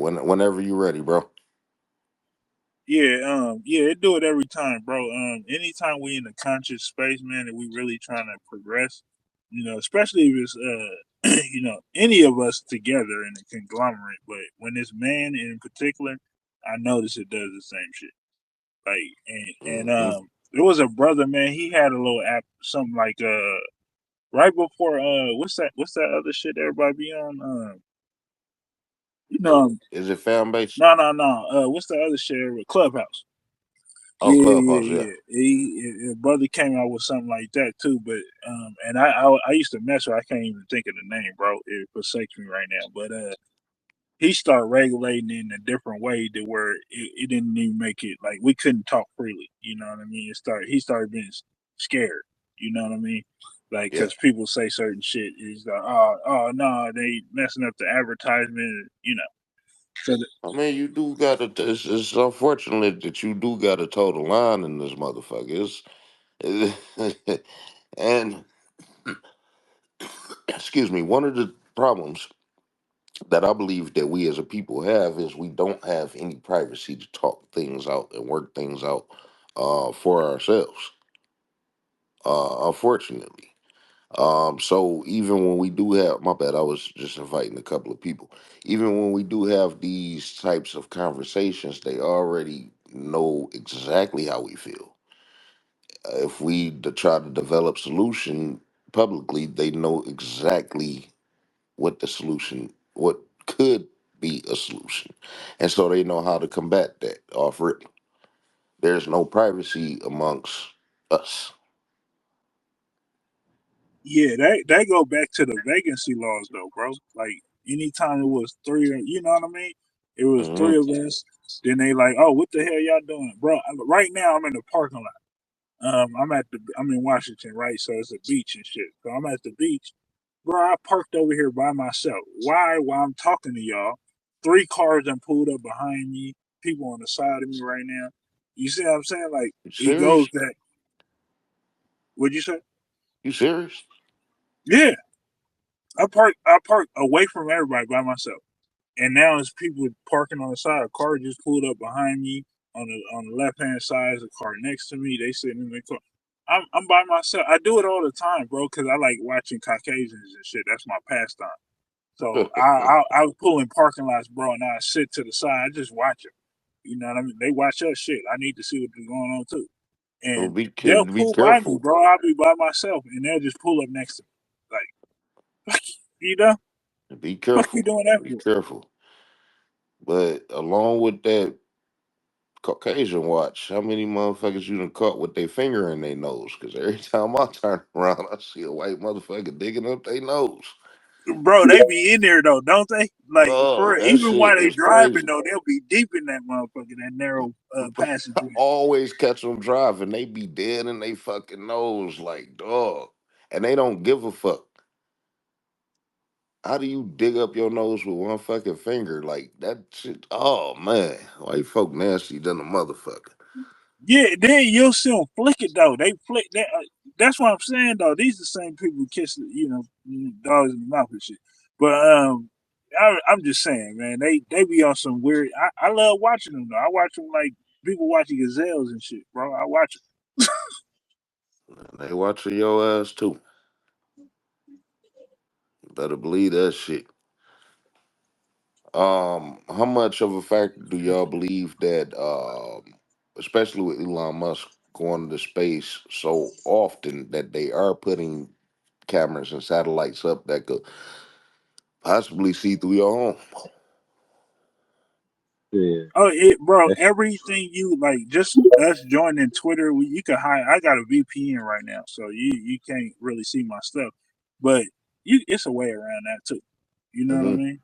Whenever you ready, bro. Yeah, it do it every time, bro. Anytime we in a conscious space, man, and we really trying to progress, especially if it's any of us together in a conglomerate. But when it's man in particular, I notice it does the same shit. Like, and Hmm. there was a brother, man. He had a little app, something like right before what's that other shit everybody be on? You know, Is it fan base? no. What's the other shit? Clubhouse. Oh, Yeah, Clubhouse, yeah, yeah. yeah. His brother came out with something like that too, but and I used to mess with. I can't even think of the name, bro. It forsakes me right now. But he started regulating in a different way to where it didn't even make it like we couldn't talk freely. You know what I mean? He started being scared. You know what I mean? Like, Yeah. cause people say certain shit is like, oh no, they messing up the advertisement. So I mean, you do got to. It's unfortunate that you do got to toe the line in this motherfucker. And excuse me, one of the problems that I believe that we as a people have is we don't have any privacy to talk things out and work things out for ourselves. Unfortunately. So even when we do have, my bad, I was just inviting a couple of people. Even when we do have these types of conversations, they already know exactly how we feel. If we try to develop solution publicly, they know exactly what could be a solution, and so they know how to combat that off rip. There's no privacy amongst us. yeah, that go back to the vacancy laws though, bro. Like anytime it was three, you know what I mean? It was Hmm. three of us. Then they like, oh, what the hell y'all doing, bro? Right now I'm in the parking lot. I'm in Washington, right? So it's a beach and shit. So I'm at the beach, bro. I parked over here by myself. Why? While I'm talking to y'all, three cars done pulled up behind me. People on the side of me right now. You see what I'm saying? Like You it goes serious? that. What'd you say? You serious? Yeah, I parked away from everybody by myself. And now it's people parking on the side. A car just pulled up behind me on the left hand side. There's a car next to me. They sitting in the car. I'm by myself. I do it all the time, bro, because I like watching Caucasians and shit. That's my pastime. So I was pulling parking lots, bro, and I sit to the side. I just watch them. You know what I mean? They watch us shit. I need to see what's going on too. So And be they'll be pull by me, careful. bro. I'll be by myself, and they'll just pull up next to me. Like, you know, Be what you careful. doing that Be for? careful. But along with that Caucasian watch, how many motherfuckers you done caught with their finger in their nose? Because every time I turn around, I see a white motherfucker digging up their nose. Bro, they be in there though, don't they? Like Oh, for that even shit while they is driving crazy. though, they'll be deep in that motherfucker, that narrow I passageway. always catch them driving. They be dead in they fucking nose like dog. And they don't give a fuck. How do you dig up your nose with one fucking finger? Like that shit. Oh man. White folk nasty than a motherfucker. Yeah, then you'll see them flick it though. They flick that. That's what I'm saying though. These the same people who kiss dogs in the mouth and shit. But I'm just saying, man. They be on some weird. I love watching them though. I watch them like people watching gazelles and shit, bro. I watch They watching your ass too. You better believe that shit. How much of a factor do y'all believe that, especially with Elon Musk going to space so often, that they are putting cameras and satellites up that could possibly see through your home? Yeah, Oh, bro, that's everything you like, just us joining Twitter, you can hide. I got a VPN right now, so you can't really see my stuff, but it's a way around that too. You know what I Hmm. mean?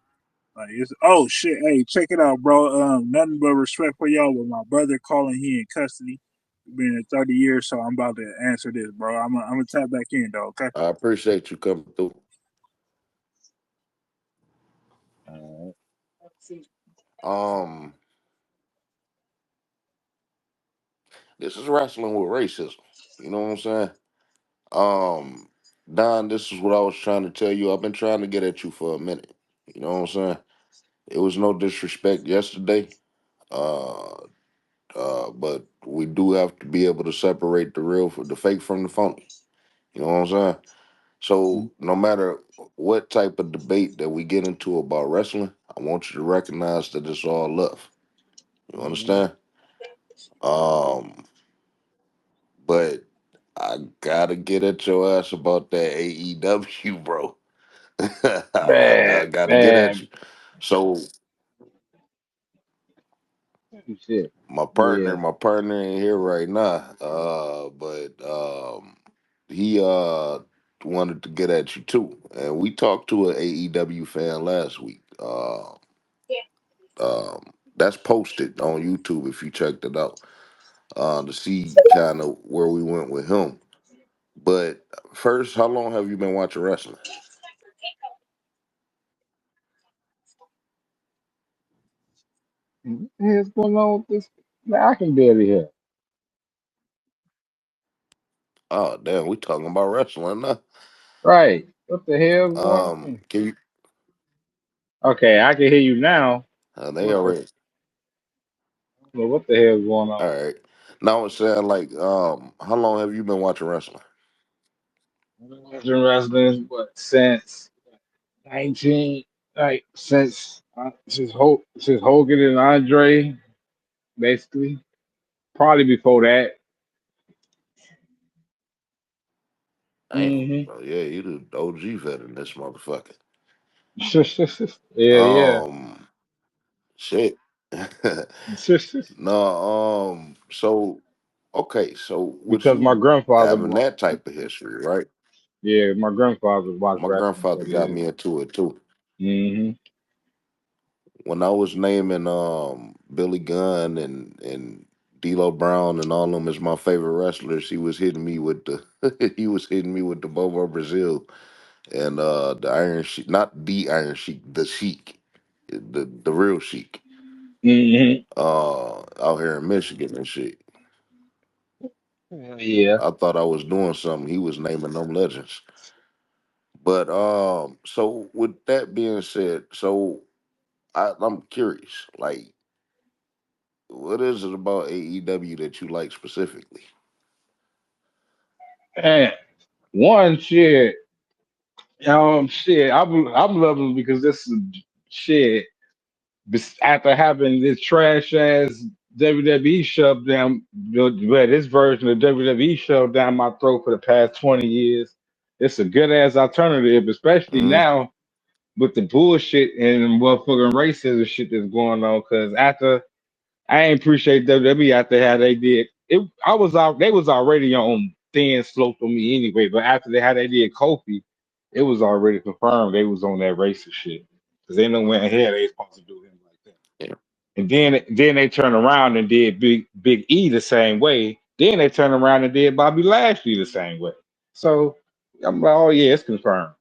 Like it's oh shit, hey, check it out, bro. Nothing but respect for y'all. With my brother calling, he in custody, been in 30 years, so I'm about to answer this, bro. I'm gonna tap back in, though. Okay. I appreciate you coming through. uh, Um, this is wrestling with racism. You know what I'm saying? Um, Don, this is what I was trying to tell you. I've been trying to get at you for a minute. You know what I'm saying? It was no disrespect yesterday, uh, but we do have to be able to separate the real from the fake from the phony. You know what I'm saying? So no matter what type of debate that we get into about wrestling, I want you to recognize that it's all love. You Mm-hmm. understand? Um, but I gotta get at your ass about that AEW, bro. I Man, gotta get at man, you. So shit. my Yeah. partner, my partner ain't here right now. But he wanted to get at you too. And we talked to an AEW fan last week. That's posted on YouTube if you checked it out. To see kind of where we went with him. But first, how long have you been watching wrestling? What the hell's going on with this? Man, I can barely hear. Oh damn, we talking about wrestling now. Right. What the hell's going on? Can you Okay, I can hear you now. they What the already well, what the hell's going all on? right. Now it's saying like how long have you been watching wrestling? I've been watching wrestling, what, since 19, like since Hogan and Andre, basically. Probably before that. Damn. Hmm. Oh yeah, you the OG vet in this motherfucker. Yeah, yeah. Um shit. No, so okay, so with Because my you grandfather having watched. that type of history, right? Yeah, my grandfather watched My wrestling for grandfather got years. me into it too. Hmm. When I was naming Billy Gunn and D'Lo Brown and all them as my favorite wrestlers, he was hitting me with the he was hitting me with the Bobo Brazil and the Iron Sheik, not the Iron Sheik, the Sheik, the real Sheik, Hmm. out here in Michigan and shit. Yeah. I thought I was doing something. He was naming them legends. But so with that being said, so I'm curious, like, what is it about AEW that you like specifically? And one shit, shit, I'm loving it because this is shit. After having this trash ass WWE shoved down, well, this version of WWE shoved down my throat for the past 20 years, it's a good ass alternative, especially Mm, now with the bullshit and motherfucking racism shit that's going on. Because after I ain't appreciate WWE after how they did it, I was out. They was already on thin slope on me anyway. But after they how they did Kofi, it was already confirmed they was on that racist shit. Because they know when here they supposed to do him like that. yeah. And then they turned around and did Big E the same way. Then they turned around and did Bobby Lashley the same way. So I'm like, oh yeah, it's confirmed.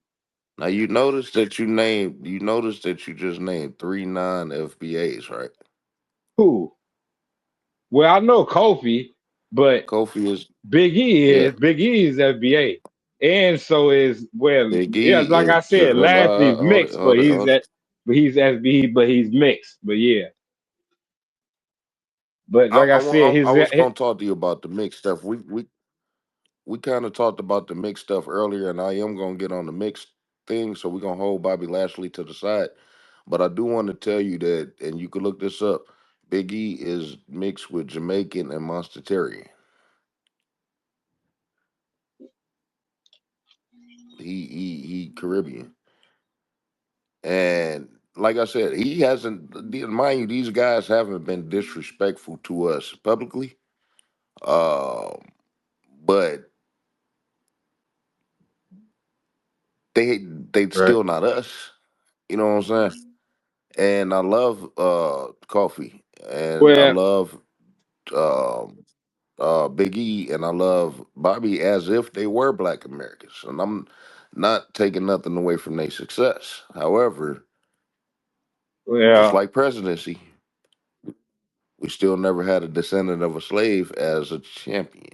Now you noticed that you just named three non FBAs, right? Cool. Well, I know Kofi, but Kofi is yeah. Big E is FBA, and so is well, Big yeah. E Like is I said, well Lashley's hold it, mixed, but hold it, hold it. he's FBE, but he's mixed. But yeah, but like I said, I was gonna talk to you about the mixed stuff. We kind of talked about the mixed stuff earlier, and I am gonna get on the mixed thing, so we're gonna hold Bobby Lashley to the side. But I do want to tell you that, and you can look this up. Big E is mixed with Jamaican and Monsterarian. He Caribbean, and like I said, he hasn't. Mind you, these guys haven't been disrespectful to us publicly, um, but they right. still not us. You know what I'm saying? And I love Coffee, and I Well, love um Big E, and I love Bobby as if they were Black Americans, and I'm not taking nothing away from their success. However, just well, like presidency, we still never had a descendant of a slave as a champion.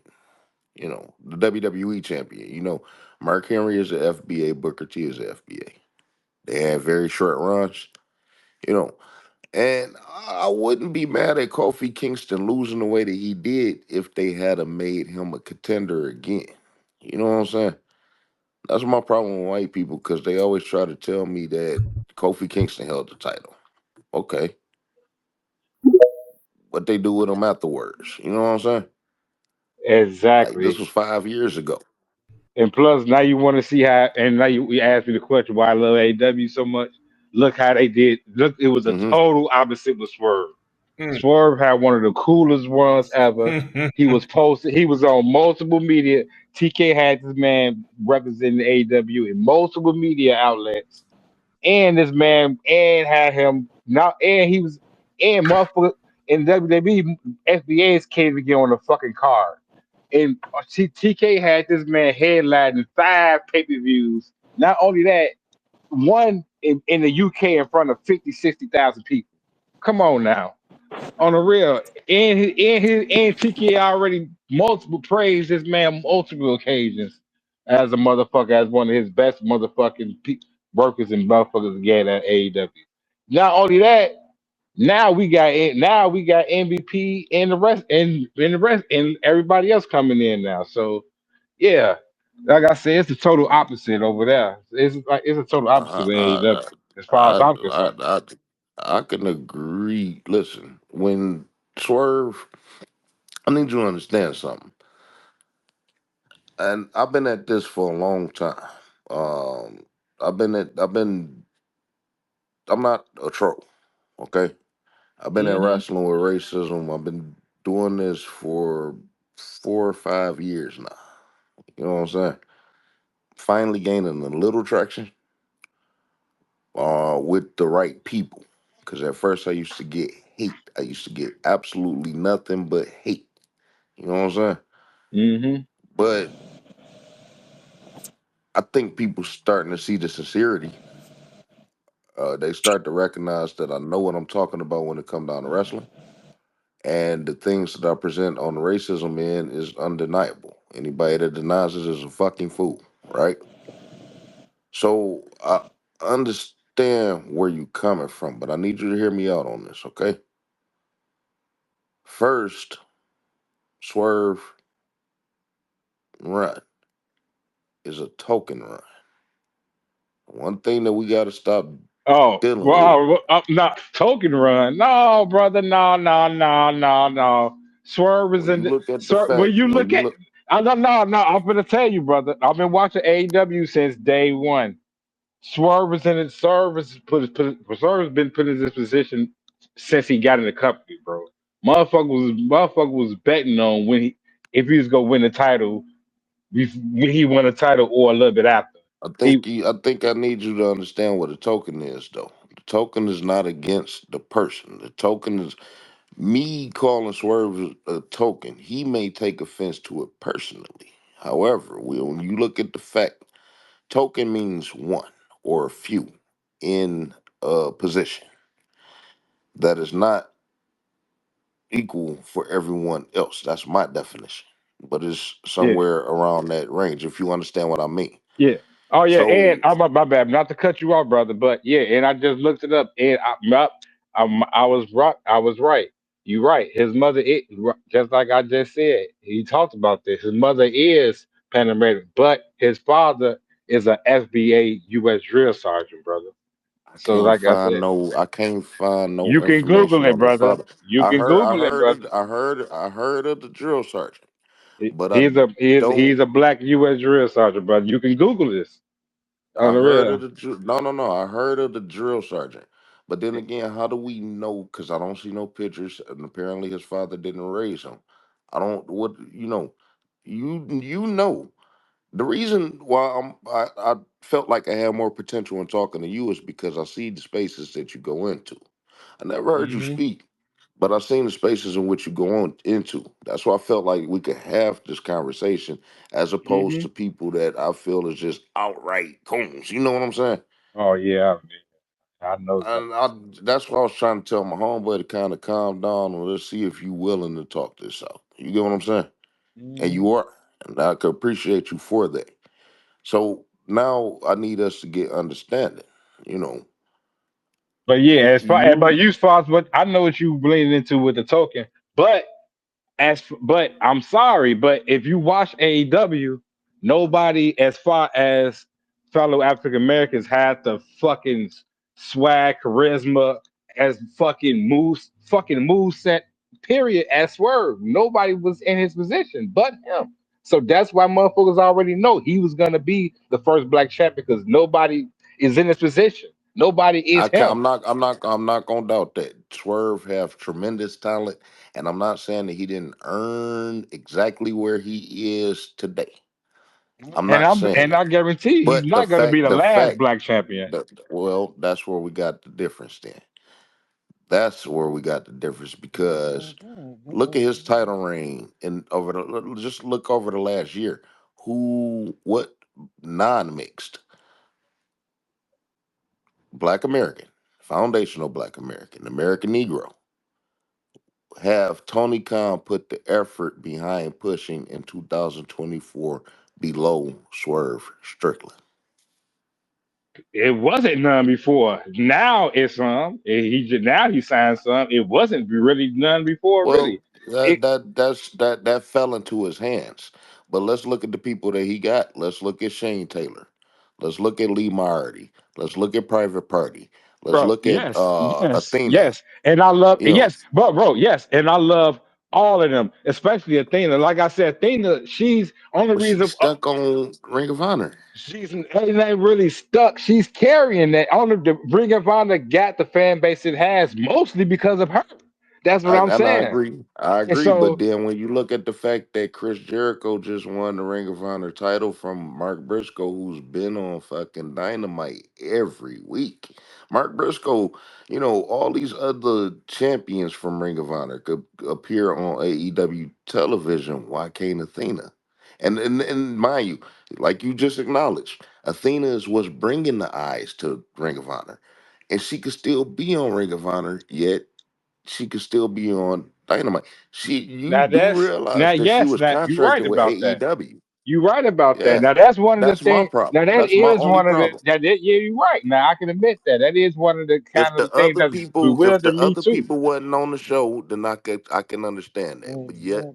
You know, the WWE champion. You know, Mark Henry is a FBA, Booker T is a FBA. They had very short runs, You know, and I wouldn't be mad at Kofi Kingston losing the way that he did if they had a made him a contender again. You know what I'm saying? That's my problem with white people because they always try to tell me that Kofi Kingston held the title. Okay, what they do with him afterwards? You know what I'm saying? Like this Exactly. was 5 years ago. And plus, now you want to see how, and now you asked me the question why I love AEW so much. Look how they did. Look, it was a Hmm. total opposite with Swerve. Mm. Swerve had one of the coolest runs ever. He was posted. He was on multiple media. TK had this man representing AEW in multiple media outlets, and this man and had him now, and he was and motherfucker in WWE. FBA's came to get on the fucking card, and TK had this man headlining 5 pay-per-views. Not only that, one in the UK in front of 50, 60,000 people. Come on now, on the real, and TK already multiple praised this man multiple occasions as a motherfucker, as one of his best motherfucking workers and motherfuckers again at AEW. Not only that, now we got MVP and the rest and everybody else coming in now. So yeah, like I said, it's the total opposite over there. It's a total opposite with AEW I, as far as I, I'm I, concerned. I, I can agree. Listen, when Swerve, I need you to understand something. And I've been at this for a long time. Um, I've been. I'm not a troll. Okay, I've been at Hmm. wrestling with racism. I've been doing this for 4 or 5 years now. You know what I'm saying? Finally gaining a little traction with the right people. Because at first I used to get hate. I used to get absolutely nothing but hate. You know what I'm saying? Hmm. But I think people starting to see the sincerity. They start to recognize that I know what I'm talking about when it come down to wrestling. And the things that I present on the racism end is undeniable. Anybody that denies it is a fucking fool, right? So I understand where you coming from, but I need you to hear me out on this, okay? First, Swerve run is a token run. One thing that we got to stop Oh, dealing with well, not token run. No, brother, no. Swerve is when in you the look at the Swerve. When fact you when look you at, look. no. I'm gonna tell you, brother. I've been watching AEW since day one. Swerve is in it. Swerve has been put in this position since he got in the company, bro. Motherfucker was betting on when he if he was gonna win the title, when he won the title or a little bit after. He. I think I need you to understand what a token is, though. The token is not against the person. The token is me calling Swerve a token. He may take offense to it personally. However, when you look at the fact, token means one or a few in a position that is not equal for everyone else. That's my definition, but it's Yeah. somewhere around that range. If you understand what I mean. Yeah. Oh yeah, and So my bad, not to cut you off, brother, but yeah, and I just looked it up, and I was right. I was right. You right. His mother, just like I just said, he talked about this. His mother is Pan American, but his father is a FBA U.S. drill sergeant, brother. So, like I said, I can't find no you can Google information it, on his brother. father. You can Google it, brother. I heard of the drill sergeant, but I He's don't. a black U.S. drill sergeant, brother. You can Google this on I the heard of real. the no. I heard of the drill sergeant, but then again, how do we know? Because I don't see no pictures, and apparently his father didn't raise him. I don't what you know. You know the reason why I felt like I had more potential in talking to you is because I see the spaces that you go into. I never heard you Hmm. speak, but I've seen the spaces in which you go on into. That's why I felt like we could have this conversation as opposed Hmm. to people that I feel is just outright coons. You know what I'm saying? Oh yeah, I know that. And that's what I was trying to tell my homeboy to kind of calm down and let's see if you willing to talk this out. You get what I'm saying? And Hmm. you are. And I could appreciate you for that. So now I need us to get understanding. You know, But yeah, but You you far but I know what you leaning into with the token. But but I'm sorry, but if you watch AEW, nobody as far as fellow African Americans had the fucking swag, charisma, as fucking move set. Period. As Swerve, nobody was in his position but him. So that's why motherfuckers already know he was gonna be the first black champion because nobody is in his position. Nobody is him. I'm not gonna doubt that. Swerve have tremendous talent, and I'm not saying that he didn't earn exactly where he is today. I'm And not saying I that. guarantee he's But not gonna be the the last fact black champion. that, well, that's where we got the difference then. That's where we got the difference because look at his title reign and just look over the last year. What non-mixed Black American, foundational Black American, American Negro have Tony Khan put the effort behind pushing in 2024 below Swerve Strickland? It wasn't none before. Now it's some. Now he signed some. It wasn't really none before. Well, Really, it that fell into his hands. But let's look at the people that he got. Let's look at Shane Taylor. Let's look at Lee Moriarty. Let's look at Private Party. Let's bro. look at Yes, yes, Athena. yes. And I love You know, yes, bro. Yes, and I love all of them, especially Athena. Like I said, Athena. She's only but reason. she's stuck on Ring of Honor. She's ain't really stuck. She's carrying that. Only the Ring of Honor got the fan base it has, mostly because of her. That's what I'm And I saying. agree. I And agree. But so then when you look at the fact that Chris Jericho just won the Ring of Honor title from Mark Briscoe, who's been on fucking Dynamite every week. Mark Briscoe, all these other champions from Ring of Honor could appear on AEW television. Why can't Athena? And mind you, like you just acknowledged, Athena is what's bringing the eyes to Ring of Honor. And she could still be on Ring of Honor, yet she could still be on Dynamite. You now do that's now realize that she yes, was now you're right contracted with about that. AEW. You're right about that. Yeah, Now that's one of the that's my things. Now problem. that That's my is only one of the problem. yeah, you're right. Now I can admit that. That is one of the If kind of the the things other that's people, if bewildered the me other too. people wasn't on the show, then I can understand that.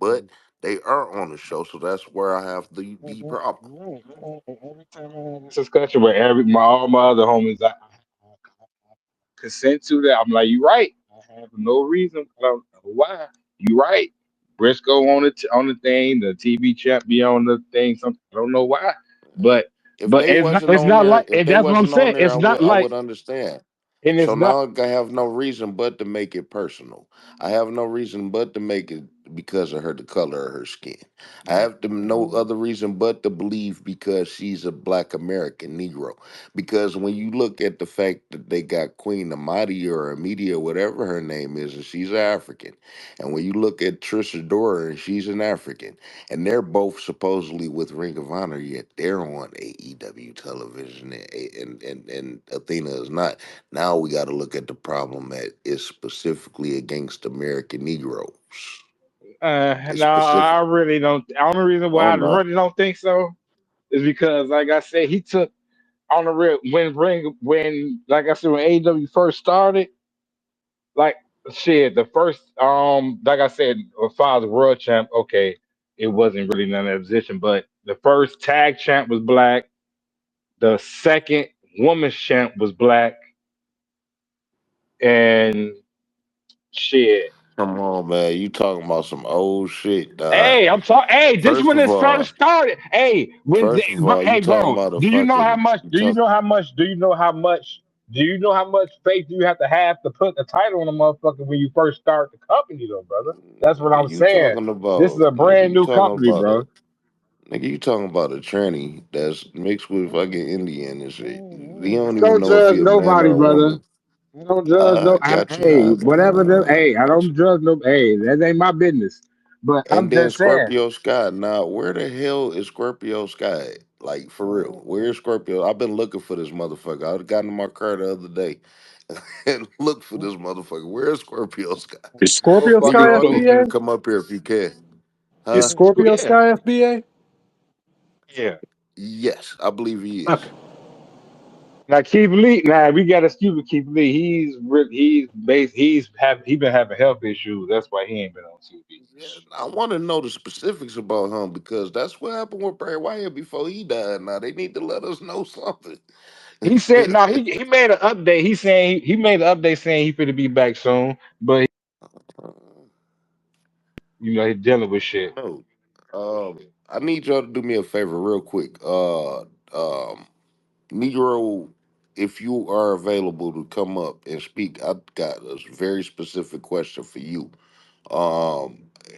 But they are on the show, so that's where I have the problem. Every time I have this discussion with all my other homies, I consent to that. I'm like, you're right. I have no reason. I don't know why. You're right. Briscoe on on the thing, the TV champ be on the thing. Something I don't know why, but If they wasn't it's on not there, like and that's what I'm saying. It's not I like would understand. and it's So not. now I have no reason but to make it personal. I have no reason but to make it because of the color of her skin. I have no other reason but to believe because she's a Black American Negro. Because when you look at the fact that they got Queen Amadi or Amedia, whatever her name is, and she's African, and when you look at Trisha Dora and she's an African, and they're both supposedly with Ring of Honor, yet they're on AEW television, and Athena is not. Now we got to look at the problem that is specifically against American Negroes. It's No, I specific. really don't. The only reason why Oh I no. really don't think so is because, like I said, he took on the real when like I said when AEW first started, like shit, the first like I said, as far as world champ, okay, it wasn't really none of that position, but the first tag champ was black, the second women's champ was black, and shit. Come on, man. You talking about some old shit, dog. Hey, I'm sorry. Hey, this First when of it first all, started. Hey, first of all, you hey, talking bro, about a do you know how fucking much? you Do you talk know how much? Do you know how much? Do you know how much faith you have to put the title on a motherfucker when you first start the company, though, brother? That's what nigga, I'm saying. This is a brand new company, bro. you talking about a tranny that's mixed with fucking Indian and shit. You don't I even don't know if judge he a man or nobody, a brother. woman. I don't judge no. I got you. Hey, whatever. Hey, I Got you. don't judge no. Hey, that ain't my business. But And I'm then just saying. Scorpio Sky. Now, where the hell is Scorpio Sky? Like, for real. Where's Scorpio? I've been looking for this motherfucker. I got in my car the other day and looked for this motherfucker. Where's Scorpio Sky? Is Scorpio Motherfucker, Sky Negro, I so need you to FBA? come up here if you can. Is Huh? Scorpio yeah, Sky FBA? yeah. Yes, I believe he is. Okay. Now Keith Lee, now we got to excuse with Keith Lee. He been having health issues. That's why he ain't been on TV. Yeah, I want to know the specifics about him because that's what happened with Bray Wyatt before he died. Now they need to let us know something. He said no. He made an update. He saying he made an update saying he finna be back soon, but he's dealing with shit. No. I need y'all to do me a favor real quick. Negro, if you are available to come up and speak, I've got a very specific question for you.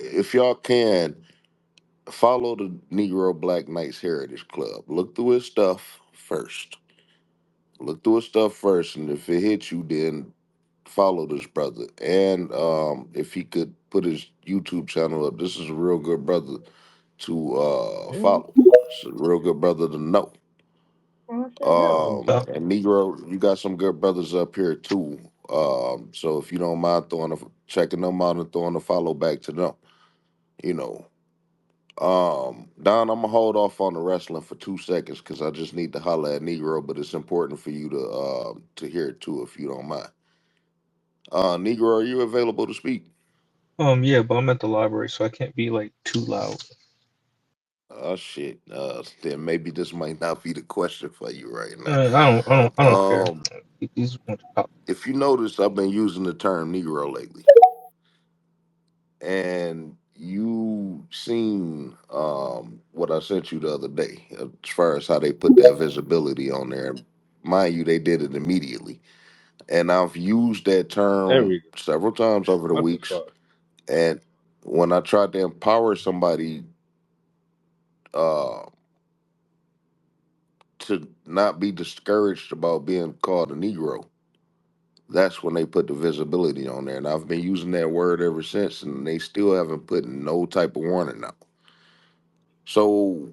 If y'all can follow the Negro Black Knights Heritage Club, look through his stuff first. Look through his stuff first, and if it hits you, then follow this brother. And if he could put his YouTube channel up, this is a real good brother to follow. It's a real good brother to know. And Negro, you got some good brothers up here too. So if you don't mind checking them out and throwing a follow back to them, you know. Don, I'm gonna hold off on the wrestling for 2 seconds because I just need to holler at Negro, but it's important for you to hear it too if you don't mind. Negro, are you available to speak? Yeah, but I'm at the library, so I can't be like too loud. Oh shit. Then maybe this might not be the question for you right I now. don't care. These ones pop. If you notice, I've been using the term Negro lately, and you seen what I sent you the other day as far as how they put that visibility on there. Mind you, they did it immediately, and I've used that There term we go. several times over the What the weeks. fuck? And when I tried to empower somebody uh, to not be discouraged about being called a Negro, that's when they put the visibility on there. And I've been using that word ever since, and they still haven't put no type of warning out. So,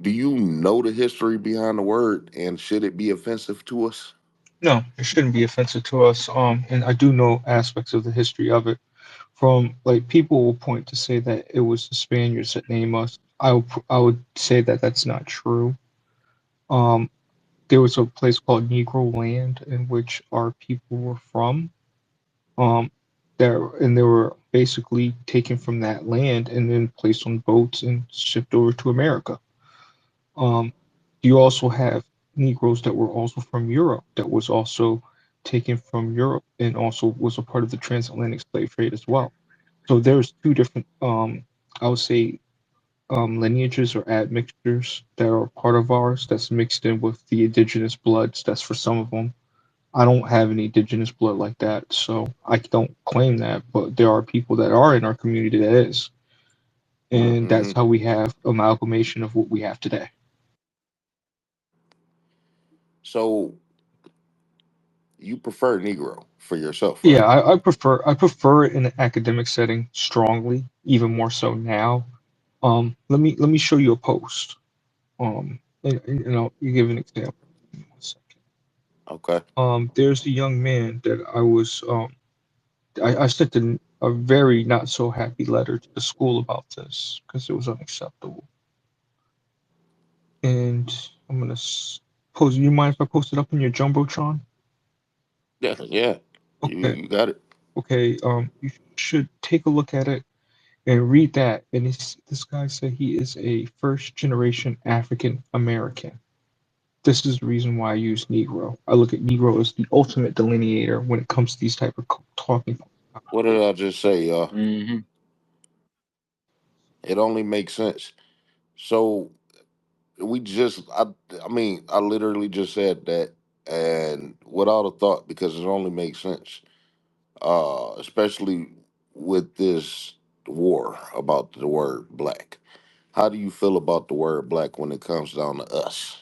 do you know the history behind the word, and should it be offensive to us? No, it shouldn't be offensive to us. And I do know aspects of the history of it. From like people will point to say that it was the Spaniards that named us. I would say that that's not true. Um, there was a place called Negro Land in which our people were from. Um, they were basically taken from that land and then placed on boats and shipped over to America. Um, you also have Negroes that were also from Europe that was also taken from Europe and also was a part of the transatlantic slave trade as well. So there's two different, I would say, lineages or admixtures that are part of ours that's mixed in with the indigenous bloods. That's for some of them. I don't have any indigenous blood like that, so I don't claim that. But there are people that are in our community that is, and that's Hmm. how we have amalgamation of what we have today. So, you prefer Negro for yourself, Yeah, right? I prefer it in an academic setting strongly, even more so now. Let me show you a post. And I'll give an example. Give me 1 second. Okay. There's a young man that I sent a very not so happy letter to the school about this because it was unacceptable. And I'm gonna post. You mind if I post it up in your jumbotron? Yeah, yeah. You Okay, you got it. okay. You should take a look at it and read that. And this guy said he is a first generation African American. This is the reason why I use Negro. I look at Negro as the ultimate delineator when it comes to these type of talking points. What did I just say, y'all? Hmm. It only makes sense. So I mean, I literally just said that, and without a thought, because it only makes sense. Especially with this war about the word black. How do you feel about the word black when it comes down to us?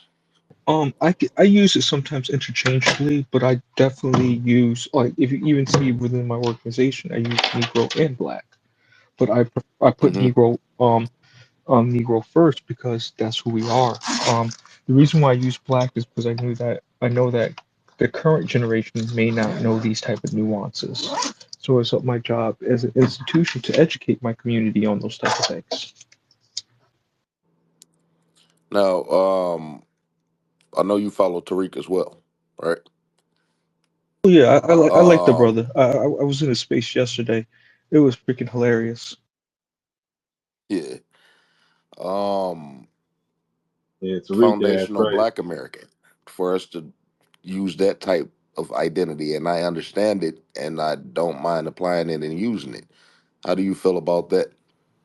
I use it sometimes interchangeably, but I definitely use like if you even see within my organization, I use Negro and Black. But I put Hmm. Negro first because that's who we are. The reason why I use Black is because I know that the current generation may not know these type of nuances. So it's my job as an institution to educate my community on those type of things. Now, I know you follow Tariq as well, right? Oh yeah, I like the Um, brother. I was in his space yesterday. It was freaking hilarious. yeah. Um, Yeah, Tariq ass Foundational crazy. Black American for us to use that type of identity, and I understand it, and I don't mind applying it and using it. How do you feel about that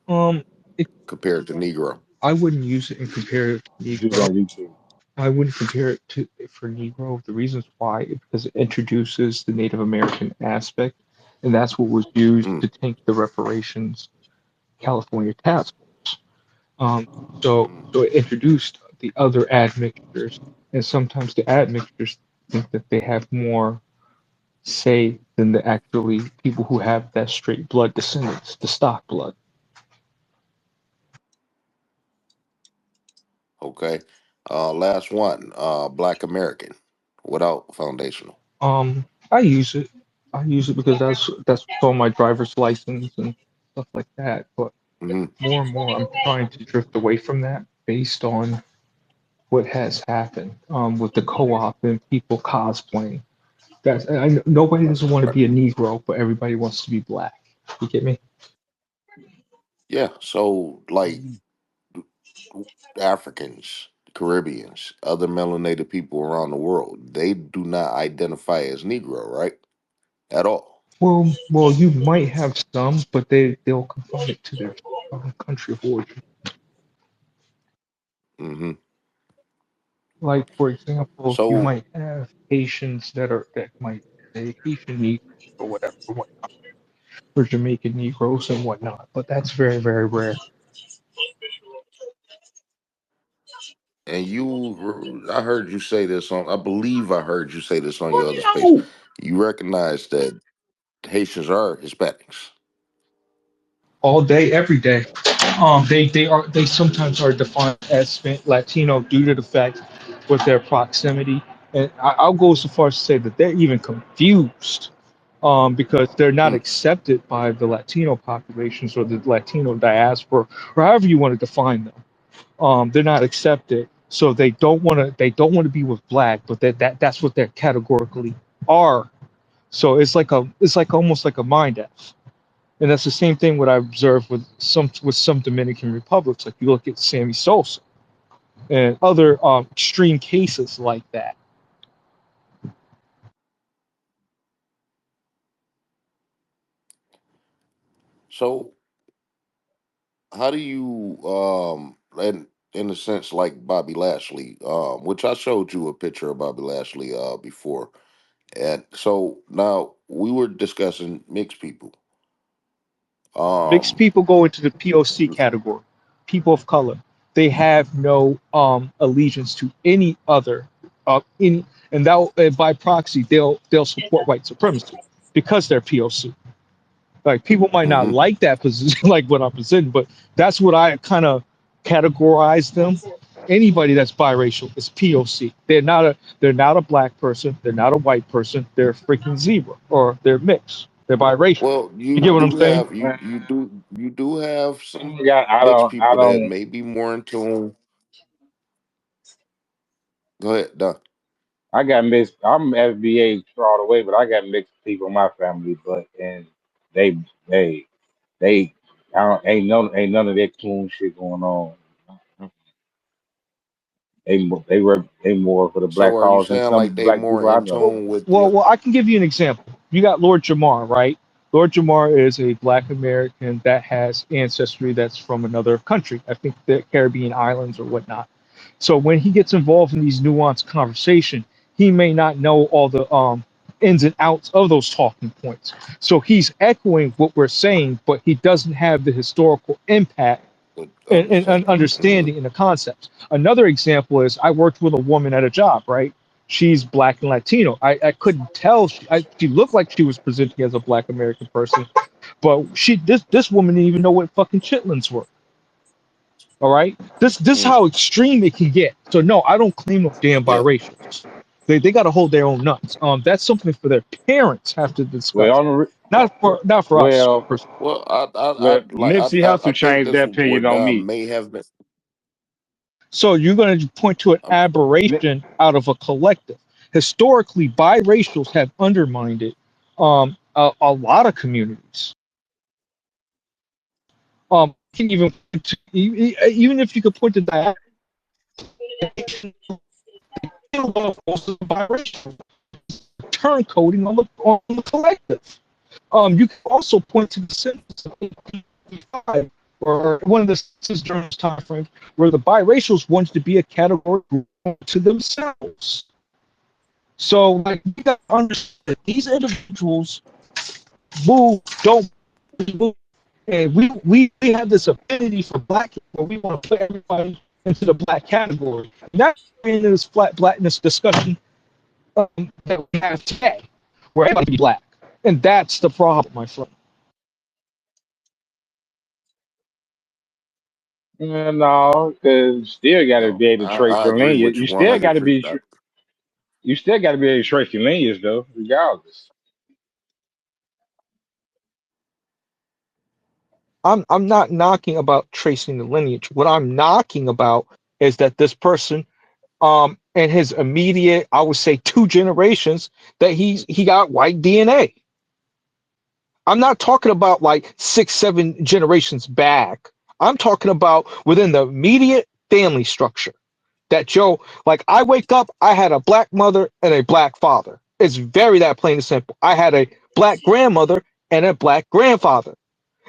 Um, it, compared to Negro? I wouldn't use it and compare it to Just Negro. on YouTube. I wouldn't compare it to for Negro. The reasons why is because it introduces the Native American aspect, and that's what was used Mm, to tank the reparations California task force. Um, mm. so it introduced the other admixtures, and sometimes the admixtures think that they have more say than the actually people who have that straight blood descendants, the stock blood. Okay. Last one. Black American without foundational. I use it. I use it because that's what's on my driver's license and stuff like that. But Hmm. more and more, I'm trying to drift away from that based on what has happened with the co-op and people cosplaying. Nobody doesn't want to Right. be a Negro, but everybody wants to be black. You get me? Yeah. So, like Africans, Caribbeans, other melanated people around the world, they do not identify as Negro, right? At all. Well, you might have some, but they'll confine it to their country of origin. Hmm. Like for example, you So, might have Haitians that might say Haitian Negroes or whatever, or Jamaican Negroes and whatnot, but that's very, very rare. and I heard you say this on, I believe I heard you say this on your other Oh space. no! You recognize that Haitians are Hispanics. All day, every day. They sometimes are defined as Latino due to the fact with their proximity, and I'll go so far as to say that they're even confused, because they're not Mm, accepted by the Latino populations or the Latino diaspora, or however you want to define them. They're not accepted, so they don't want to be with black, but that's what they categorically are. So it's like almost like a mind f. And that's the same thing what I observed with some Dominican republics. Like you look at Sammy Sosa and other extreme cases like that. so how do you in a sense like Bobby Lashley, which I showed you a picture of Bobby Lashley before. And so now we were discussing mixed people. Mixed Um people go into the POC category. People of color. They have no allegiance to any other any, and that by proxy they'll support white supremacy because they're POC. Like people might not mhm. like that position, like what I'm presenting, but that's what I kind of categorize them. Anybody that's biracial is POC. They're not a black person. They're not a white person. They're a freaking zebra or they're mixed. They're biracial. Well, You you get what I'm do saying? have you do have some I mixed don't, I people that don't, may be more in tune. Go ahead, Don. I got mixed. I'm FBA all the way, but I got mixed people in my family. But and they, they, they, I don't, ain't none of that coon shit going on. They more for the So black are you cause than saying some like they black more people I in know. tune with Well, your well, I can give you an example. You got Lord Jamar, right? Lord Jamar is a Black American that has ancestry that's from another country. I think the Caribbean islands or whatnot. So when he gets involved in these nuanced conversation, he may not know all the ins and outs of those talking points. So he's echoing what we're saying, but he doesn't have the historical impact and understanding? Hmm. understanding in the concepts. Another example is I worked with a woman at a job, right? She's black and Latino. I couldn't tell. She looked like she was presenting as a black American person, but this woman didn't even know what fucking chitlins were. All right, this Mm. how extreme it can get. So no, I don't claim no damn Yeah. biracials. They got to hold their own nuts. That's something for their parents have to Well, discuss, on the not for us. well, Well, I well, like Nipsey I Hussle think changed this that where opinion on Don me. may have been. So you're going to point to an I'm, aberration out of a collective. Historically, biracials have undermined it. A lot of communities. Can even even if you could point to that, most of the biracial turncoating on the collective. You can also point to the census of 1855, or one of the census during this time frame, where the biracials wanted to be a category group to themselves. So, like, you got to understand that these individuals move, don't move, and we have this affinity for black people. We want to put everybody into the black category. And that's in this flat blackness discussion that we have today, where everybody be black, and that's the problem, my friend. No, because you still got to no, be able to trace I your agree lineage. with you 100%. You still got to be able to trace your lineage though, regardless. I'm not knocking about tracing the lineage. What I'm knocking about is that this person, in his immediate, I would say 2 generations, that he got white DNA. I'm not talking about like 6, 7 generations back. I'm talking about within the immediate family structure. That like I wake up, I had a black mother and a black father. It's very that plain and simple. I had a black grandmother and a black grandfather.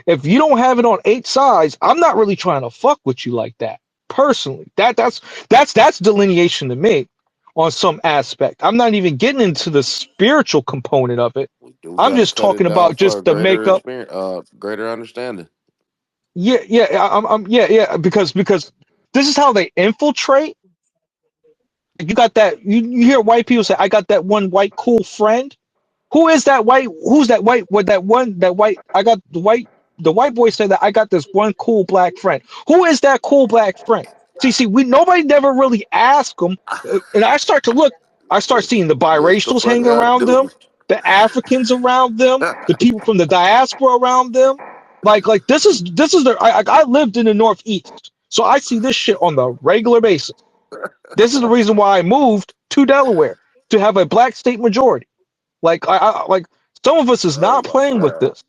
If you don't have it on 8 sides, I'm not really trying to fuck with you like that. Personally, that's delineation to me on some aspect. I'm not even getting into the spiritual component of it. We do I'm got to just cut it talking down about for a just the greater makeup. experience, greater understanding. Yeah, yeah, yeah, because this is how they infiltrate. You got that. You hear white people say, "I got that one white cool friend." Who is that white? Who's that white? What that one? That white? I got the white. The white boy said that I got this one cool black friend. Who is that cool black friend? See, we nobody never really asked them. And I start to look. I start seeing the Yes, the biracials fuck hanging I around them, do. the Africans around them, the people from the diaspora around them. Like this is the. I lived in the Northeast, so I see this shit on the regular basis. This is the reason why I moved to Delaware to have a black state majority. Like like some of us is Oh not my playing with god! this.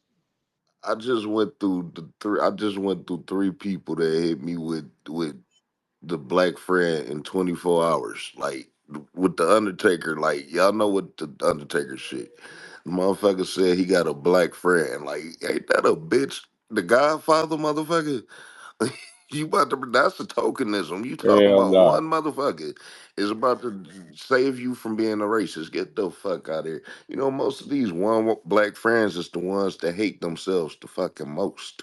I just went through the three. I just went through three people that hit me with the black friend in 24 hours. Like with the Undertaker. Like y'all know what the Undertaker shit. The motherfucker said he got a black friend. Like ain't that a bitch? The Godfather motherfucker. You about to that's the tokenism. You talking Hell about no. one motherfucker is about to save you from being a racist. Get the fuck out of here. You know, most of these one black friends is the ones that hate themselves the fucking most.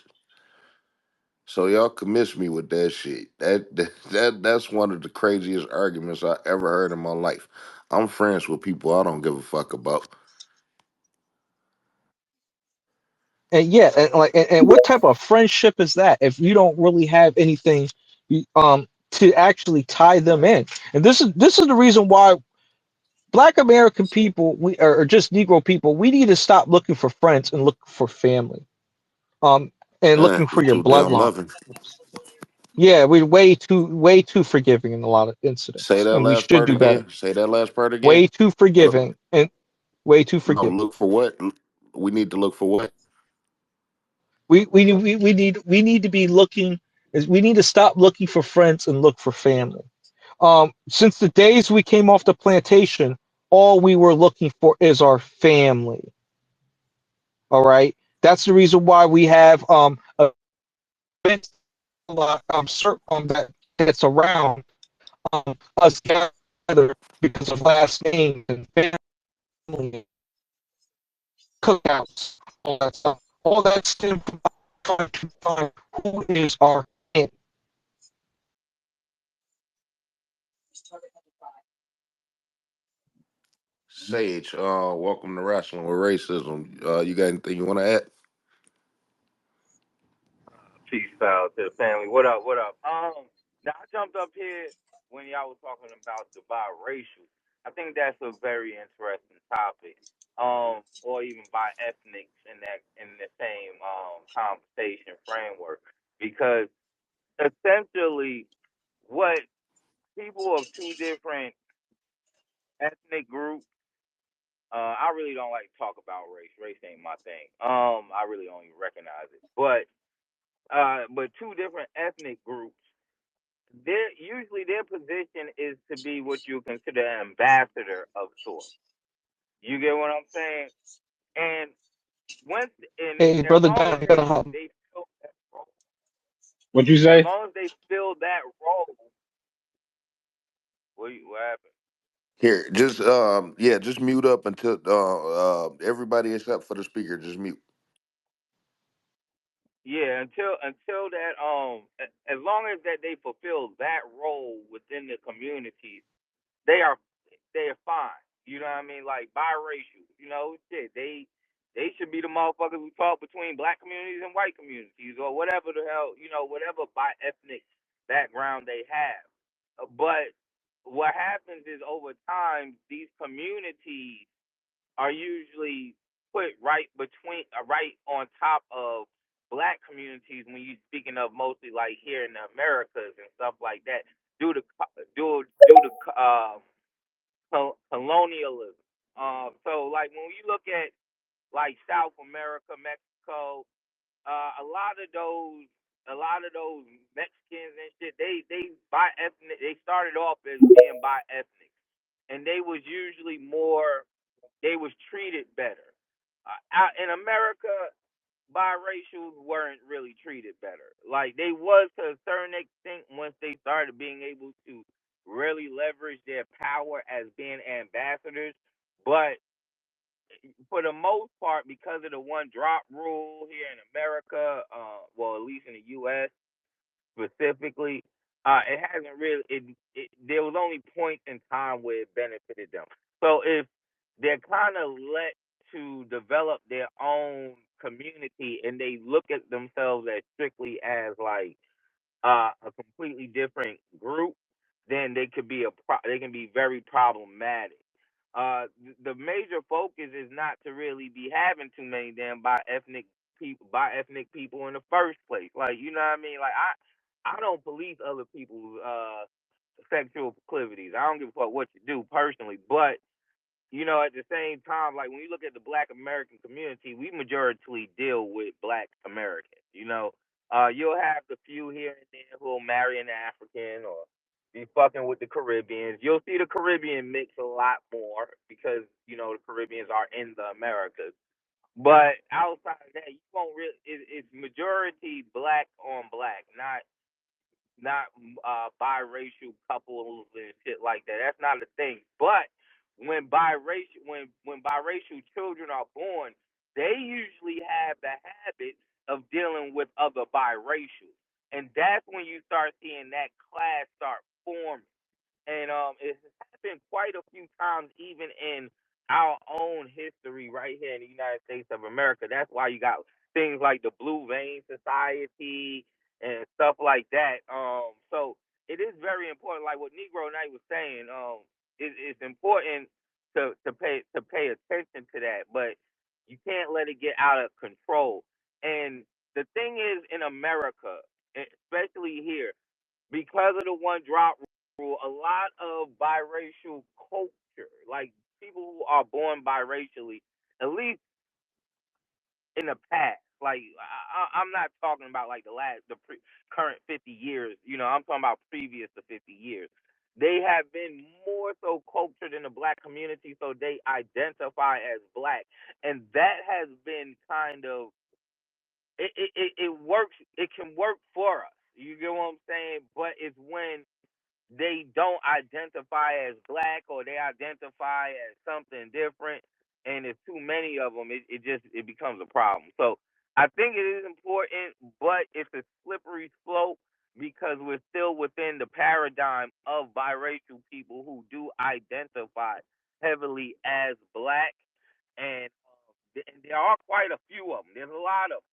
So y'all can miss me with that shit. That's one of the craziest arguments I ever heard in my life. I'm friends with people I don't give a fuck about. And yeah, and like and what type of friendship is that if you don't really have anything to actually tie them in? And this is the reason why Black American people, or just Negro people, we need to stop looking for friends and look for family. Um and looking We for your too damn bloodline. loving. Yeah, we're way too forgiving in a lot of Say incidents, that and we last should part do better. again. Say that last part again. Way too Look, forgiving and way too no, forgiving. look for what? We need to look for what? We need to be looking is we need to stop looking for friends and look for family. Since the days we came off the plantation, all we were looking for is our family. All right, that's the reason why we have events that that's around us together because of last names and family cookouts, all that stuff. All that stems from trying to find who is our family. Sage, welcome to Wrestling with Racism. You got anything you want to add? Peace out to the family. What up? What up? Now I jumped up here when y'all was talking about the biracial. I think that's a very interesting topic. Or even by ethnics in the same conversation framework, because essentially what of two different ethnic groups. I really don't like to talk about race. Race ain't my thing. I really don't even recognize it. But two different ethnic groups. Their position is to be what you consider an ambassador of sorts. You get what I'm saying? And once and Hey, as brother long guy, as I gotta hop. they fill that role, What you as say? long as they fill that role, what happened? Here, just yeah, just mute up until everybody except for the speaker, just mute. Yeah, until that as long as that they fulfill that role within the communities, they are they are fine. You know what I mean? Like biracial. You know, shit. They should be the motherfuckers who talk between black communities and white communities or whatever the hell, whatever bi ethnic background they have. But what happens is over time these communities are usually put right between right on top of black communities when you speaking of mostly like here in the Americas and stuff like that due to colonialism. So like when you look at like South America, Mexico, a lot of those Mexicans and shit, they bi ethnic. They started off as being bi ethnic, and they was usually more. They was treated better. Out in America, biracials weren't really treated better. Like they was to a certain extent once they started being able to really leverage their power as being ambassadors, but for the most part, because of the one drop rule here in America, well, at least in the U.S. specifically, it hasn't really. There was only points in time where it benefited them. So if they're kind of let to develop their own community and they look at themselves as strictly as like a completely different group, then they can be very problematic. The major focus is not to really be having too many damn by ethnic people in the first place. Like you know what I mean? Like I don't police other people's sexual proclivities. I don't give a fuck what you do personally, but at the same time, like when you look at the Black American community, we majority deal with Black Americans. You'll have the few here and there who'll marry an African or be fucking with the Caribbeans. You'll see the Caribbean mix a lot more because the Caribbeans are in the Americas. But outside of that, you won't really. It's majority Black on Black, not biracial couples and shit like that. That's not a thing. But when biracial children are born, they usually have the habit of dealing with other biracials, and that's when you start seeing that class start forming. And it's happened quite a few times, even in our own history right here in the United States of America. That's why you got things like the Blue Vein Society and stuff like that. So it is very important, like what Negro Knight was saying. It's important to pay attention to that, but you can't let it get out of control. And the thing is, in America, especially here, because of the one drop rule, a lot of biracial culture, like people who are born biracially, at least in the past, like I'm not talking about like current 50 years. I'm talking about previous to 50 years. They have been more so cultured in the black community, so they identify as black, and that has been kind of it works. It can work for us. You get what I'm saying? But it's when they don't identify as black or they identify as something different and there's too many of them, it becomes a problem. So I think it is important, but it's a slippery slope because we're still within the paradigm of biracial people who do identify heavily as black, and there are quite a few of them. There's a lot of them.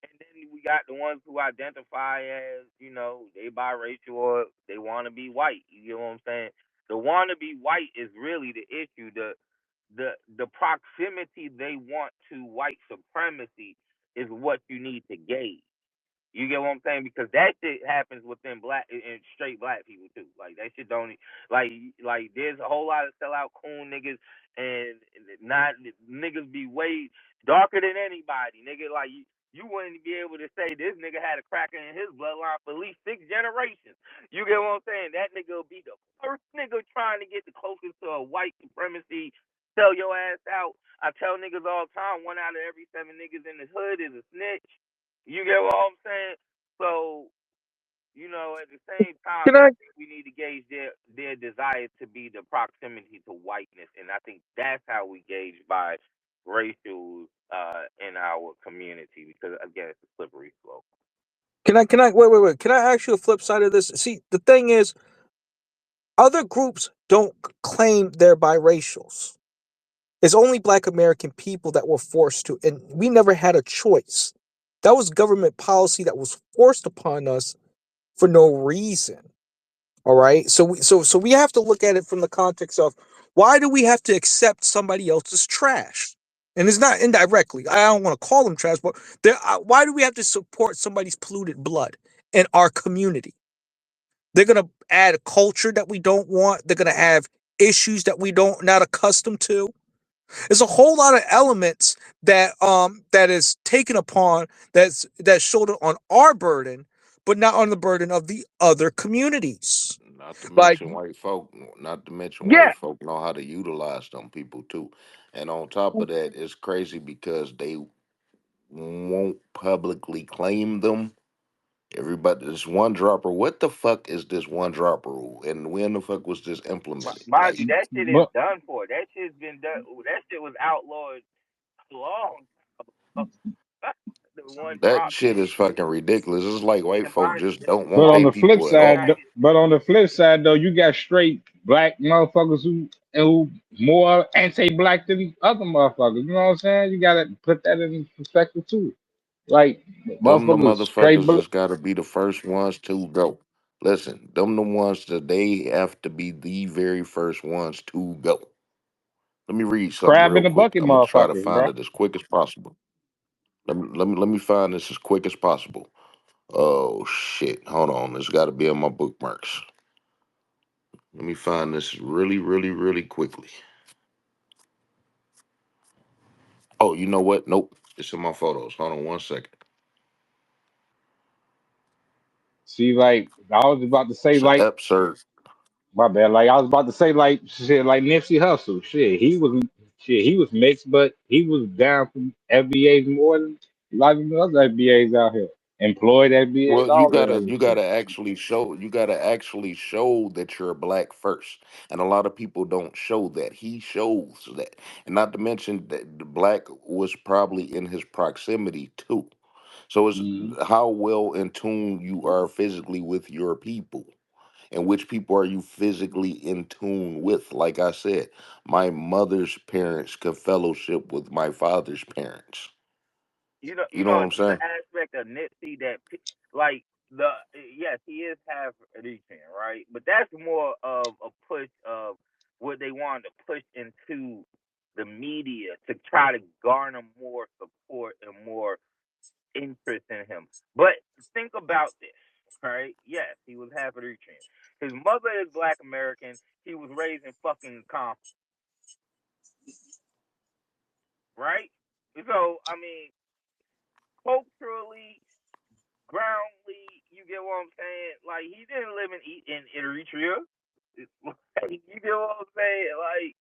And then we got the ones who identify as, they biracial or they want to be white. You know what I'm saying? The want to be white is really the issue. The proximity they want to white supremacy is what you need to gauge. You get what I'm saying? Because that shit happens within black and straight black people too. Like that shit don't like there's a whole lot of sellout coon niggas and not niggas be way darker than anybody. Nigga, like you wouldn't be able to say this nigga had a cracker in his bloodline for at least 6 generations. You get what I'm saying? That nigga will be the first nigga trying to get the closest to a white supremacy, sell your ass out. I tell niggas all the time, 1 out of every 7 niggas in the hood is a snitch. You get what I'm saying? So, at the same Can time, I I think we need to gauge their desire to be the proximity to whiteness, and I think that's how we gauge by racial in our community. Because again, it's a slippery slope. can I wait. Can I ask you a flip side of this? See, the thing is, other groups don't claim they're biracials. It's only Black American people that were forced to, and we never had a choice. That was government policy that was forced upon us for no reason. All right. So we have to look at it from the context of why do we have to accept somebody else's trash? And it's not indirectly. I don't want to call them trash, but why do we have to support somebody's polluted blood in our community? They're gonna add a culture that we don't want. They're gonna have issues that we don't not accustomed to. There's a whole lot of elements that is taken upon that's shouldered on our burden, but not on the burden of the other communities. Not to Like, mention white folk. Not to mention yeah, white folk know how to utilize them people too. And on top of that, it's crazy because they won't publicly claim them. Everybody, this one dropper. What the fuck is this one dropper rule? And when the fuck was this implemented? Mind you, Like that shit is But done for. That shit's been done. That shit was outlawed long ago. The one that drop shit shit. is fucking ridiculous. It's like white And folk mind you, just this don't is want but on their the long flip people at all. side, United but on the flip side though, you got straight black motherfuckers who more anti-black than other motherfuckers. You know what I'm saying? You gotta put that in perspective too. Like Them the motherfuckers straight motherfuckers black. that's got to be the first ones to go. Listen, them the ones that they have to be the very first ones to go. Let me read something Crab in real the quick. bucket I'm gonna try to motherfuckers, find bro. it as quick as possible. Let me find this as quick as possible. Oh shit! Hold on, it's got to be in my bookmarks. Let me find this really, really, really quickly. Oh, you know what? Nope, it's in my photos. Hold on one second. See, like I was about to say, It's an like excerpt. my bad. Like I was about to say, like shit, like Nipsey Hussle. He was mixed, but he was down from FBAs more than a lot of the other FBAs out here. Employed FBAs, Well, you all that gotta other you shit. gotta actually show that you're black first, and a lot of people don't show that. He shows that, and not to mention that the black was probably in his proximity too. So it's Hmm. how well in tune you are physically with your people, and which people are you physically in tune with. Like I said, my mother's parents could fellowship with my father's parents. You know what I'm another saying? aspect of Nipsey that, like, yes, he is half Eritrean, right? But that's more of a push of what they wanted to push into the media to try to garner more support and more interest in him. But think about this, right? Yes, he was half Eritrean. His mother is Black American. He was raised in fucking Compton, right? So, I mean, culturally, groundly, you get what I'm saying? Like he didn't live and eat in Eritrea. Like, you get what I'm saying? Like,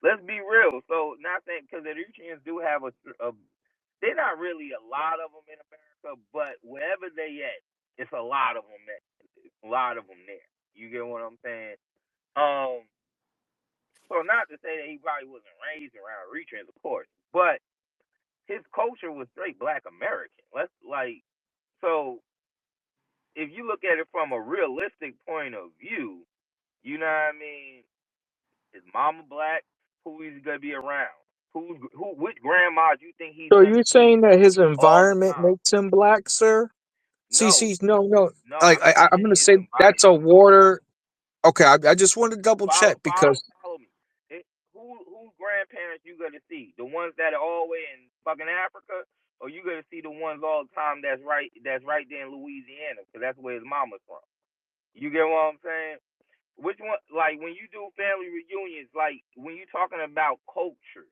let's be real. So, not saying because Eritreans do have they're not really a lot of them in America, but wherever they at, it's a lot of them. A lot of them there. You get what I'm saying? Um, so not to say that he probably wasn't raised around Eritreans, of course, but his culture was straight Black American. Let's like so if you look at it from a realistic point of view, you know what I mean? Is mama black? Who is he gonna be around? Which grandma do you think he's so gonna you're see saying that his all the environment time? makes him black, sir? No, No. no, Like, I'm not I'm saying gonna his say that's a environment. water. Okay, I just want to double check because Follow me. Whose grandparents you gonna see? The ones that are all the way in fucking Africa? or you gonna see the ones all the time that's right there in Louisiana, because that's where his mama's from. You get what I'm saying? Which one, like when you do family reunions, like when you're talking about culture,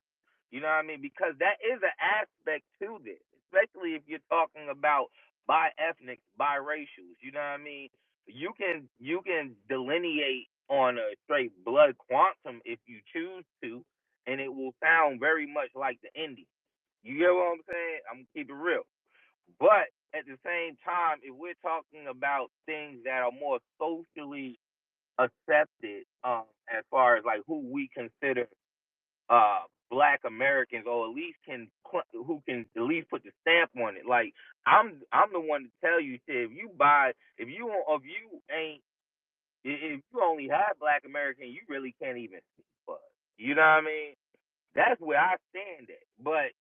you know what I mean? Because that is an aspect to this, especially if you're talking about bi ethnic, biracials. You know what I mean? You can delineate on a straight blood quantum if you choose to, and it will sound very much like the Indian. You get what I'm saying? I'm gonna keep it real. But at the same time, if we're talking about things that are more socially accepted, as far as like who we consider Black Americans, or at least who can at least put the stamp on it. Like I'm the one to tell you, shit, if you ain't if you only have Black American, you really can't even speak for us. You know what I mean? That's where I stand at. But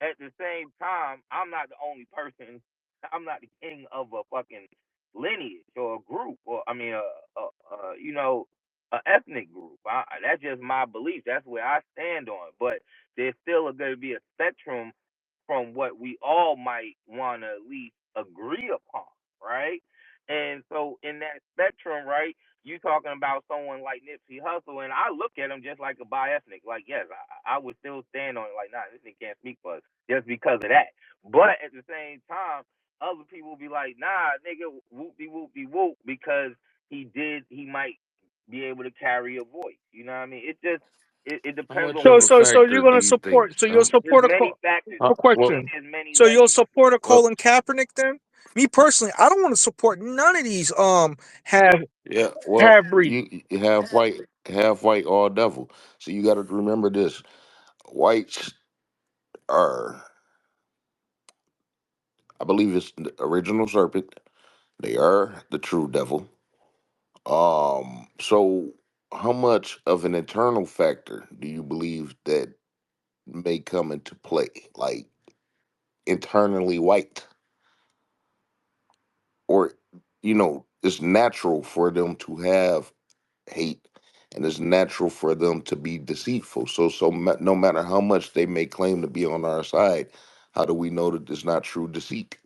at the same time, I'm not the only person. I'm not the king of a fucking lineage or a group, or I mean, a ethnic group. That's just my belief. That's where I stand on. But there's still going to be a spectrum from what we all might want to at least agree upon, right? And so in that spectrum, right, you talking about someone like Nipsey Hussle, and I look at him just like a bi-ethnic. Like, yes, I would still stand on it. Like, nah, this nigga can't speak for us just because of that. But at the same time, other people will be like, nah, nigga, whoopie whoopie whoop, because he might be able to carry a voice. You know what I mean? It How depends much on of So a so factor you're do gonna you think? support? So you'll there's support many factors. a Well, question. There's many So you'll layers. support a well, Colin Kaepernick then? Me personally, I don't want to support none of these have yeah. Well, half breed. you half white, all devil. So you got to remember this: whites are, I believe, it's the original serpent. They are the true devil. So how much of an internal factor do you believe that may come into play? Like internally white, or it's natural for them to have hate, and it's natural for them to be deceitful. No matter how much they may claim to be on our side, how do we know that it's not true deceit?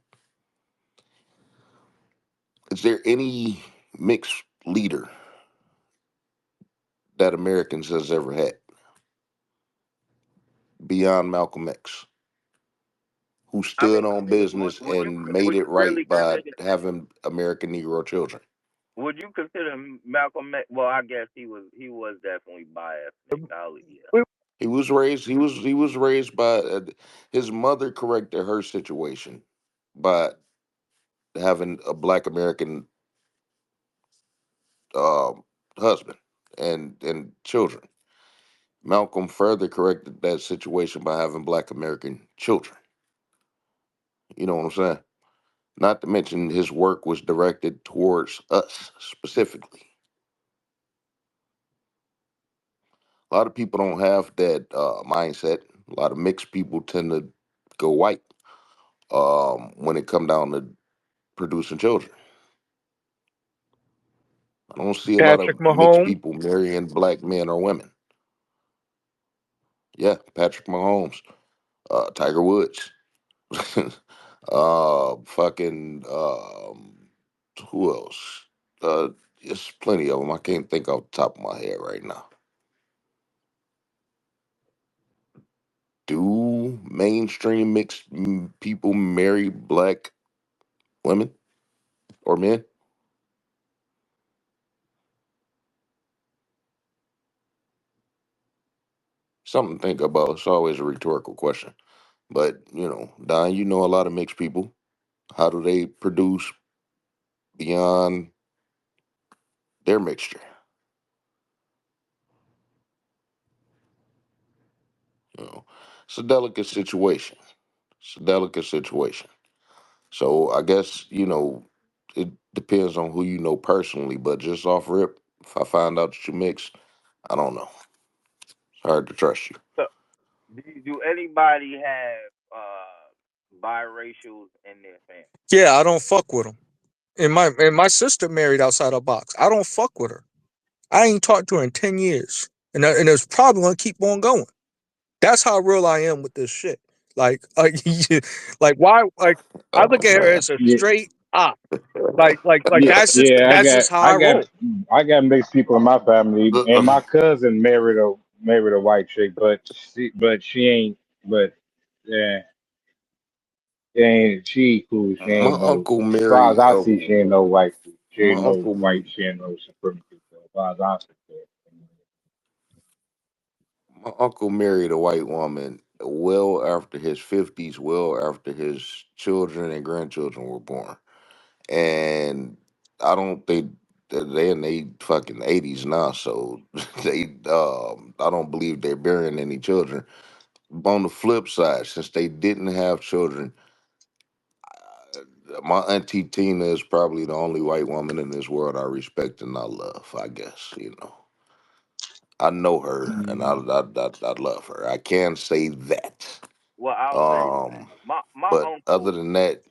Is there any mixed leader that Americans has ever had beyond Malcolm X, who I mean, stood on business and made would it you really right by consider having American Negro children? would you consider Malcolm X? Well, I guess he was definitely biased. Yeah. He was raised by his mother corrected her situation by having a Black American uh, husband and children. Malcolm further corrected that situation by having Black American children. You know what I'm saying? Not to mention his work was directed towards us specifically. A lot of people don't have that mindset. A lot of mixed people tend to go white when it come down to producing children. I don't see a lot Patrick of mixed Mahomes. people marrying Black men or women. Yeah, Patrick Mahomes, Tiger Woods, fucking who else? There's plenty of them. I can't think off the top of my head right now. Do mainstream mixed people marry Black women or men? Something to think about. It's always a rhetorical question. But, Don, you know a lot of mixed people. How do they produce beyond their mixture? You know, it's a delicate situation. It's a delicate situation. So I guess, it depends on who you know personally, but just off rip, if I find out that you mix, I don't know. It's hard to trust you. So, do anybody have biracials in their family? Yeah, I don't fuck with them. And my sister married outside her box. I don't fuck with her. I ain't talked to her in 10 years, and it's probably gonna keep on going. That's how real I am with this shit. Like, like why? Like I Oh look at her man. as a Yeah, straight op. Like yeah, yeah. that's just how I roll. I got mixed people in my family, and my cousin married a white chick, but she ain't. But yeah, she ain't cool. She My ain't no. uncle As far as married I see, she ain't no white. She my ain't no uncle white. She ain't no supremacy. So as far as I see, my uncle married a white woman well after his 50s, well after his children and grandchildren were born. And I don't think they're in their fucking 80s now, so I don't believe they're burying any children. On the flip side, since they didn't have children, my auntie Tina is probably the only white woman in this world I respect and I love. I guess I know her and I love her. I can say that. Well, I'll say Um, my but other uncle than that.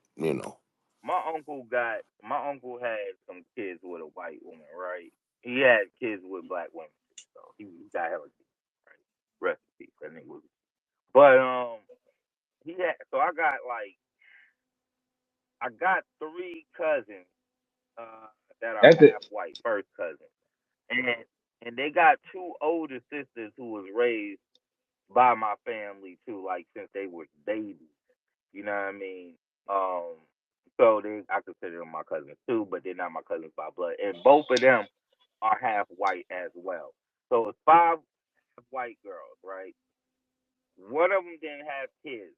my uncle had some kids with a white woman, right? He had kids with black women, so he got hella kids, right? Rest in peace, that nigga was. But he had so I got three cousins uh that are that's it. half white, first cousins, and they got two older sisters who was raised by my family too, like since they were babies. You know what I mean? Um, so I consider them my cousins too, but they're not my cousins by blood. And both of them are half white as well. So it's five half white girls, right? One of them didn't have kids.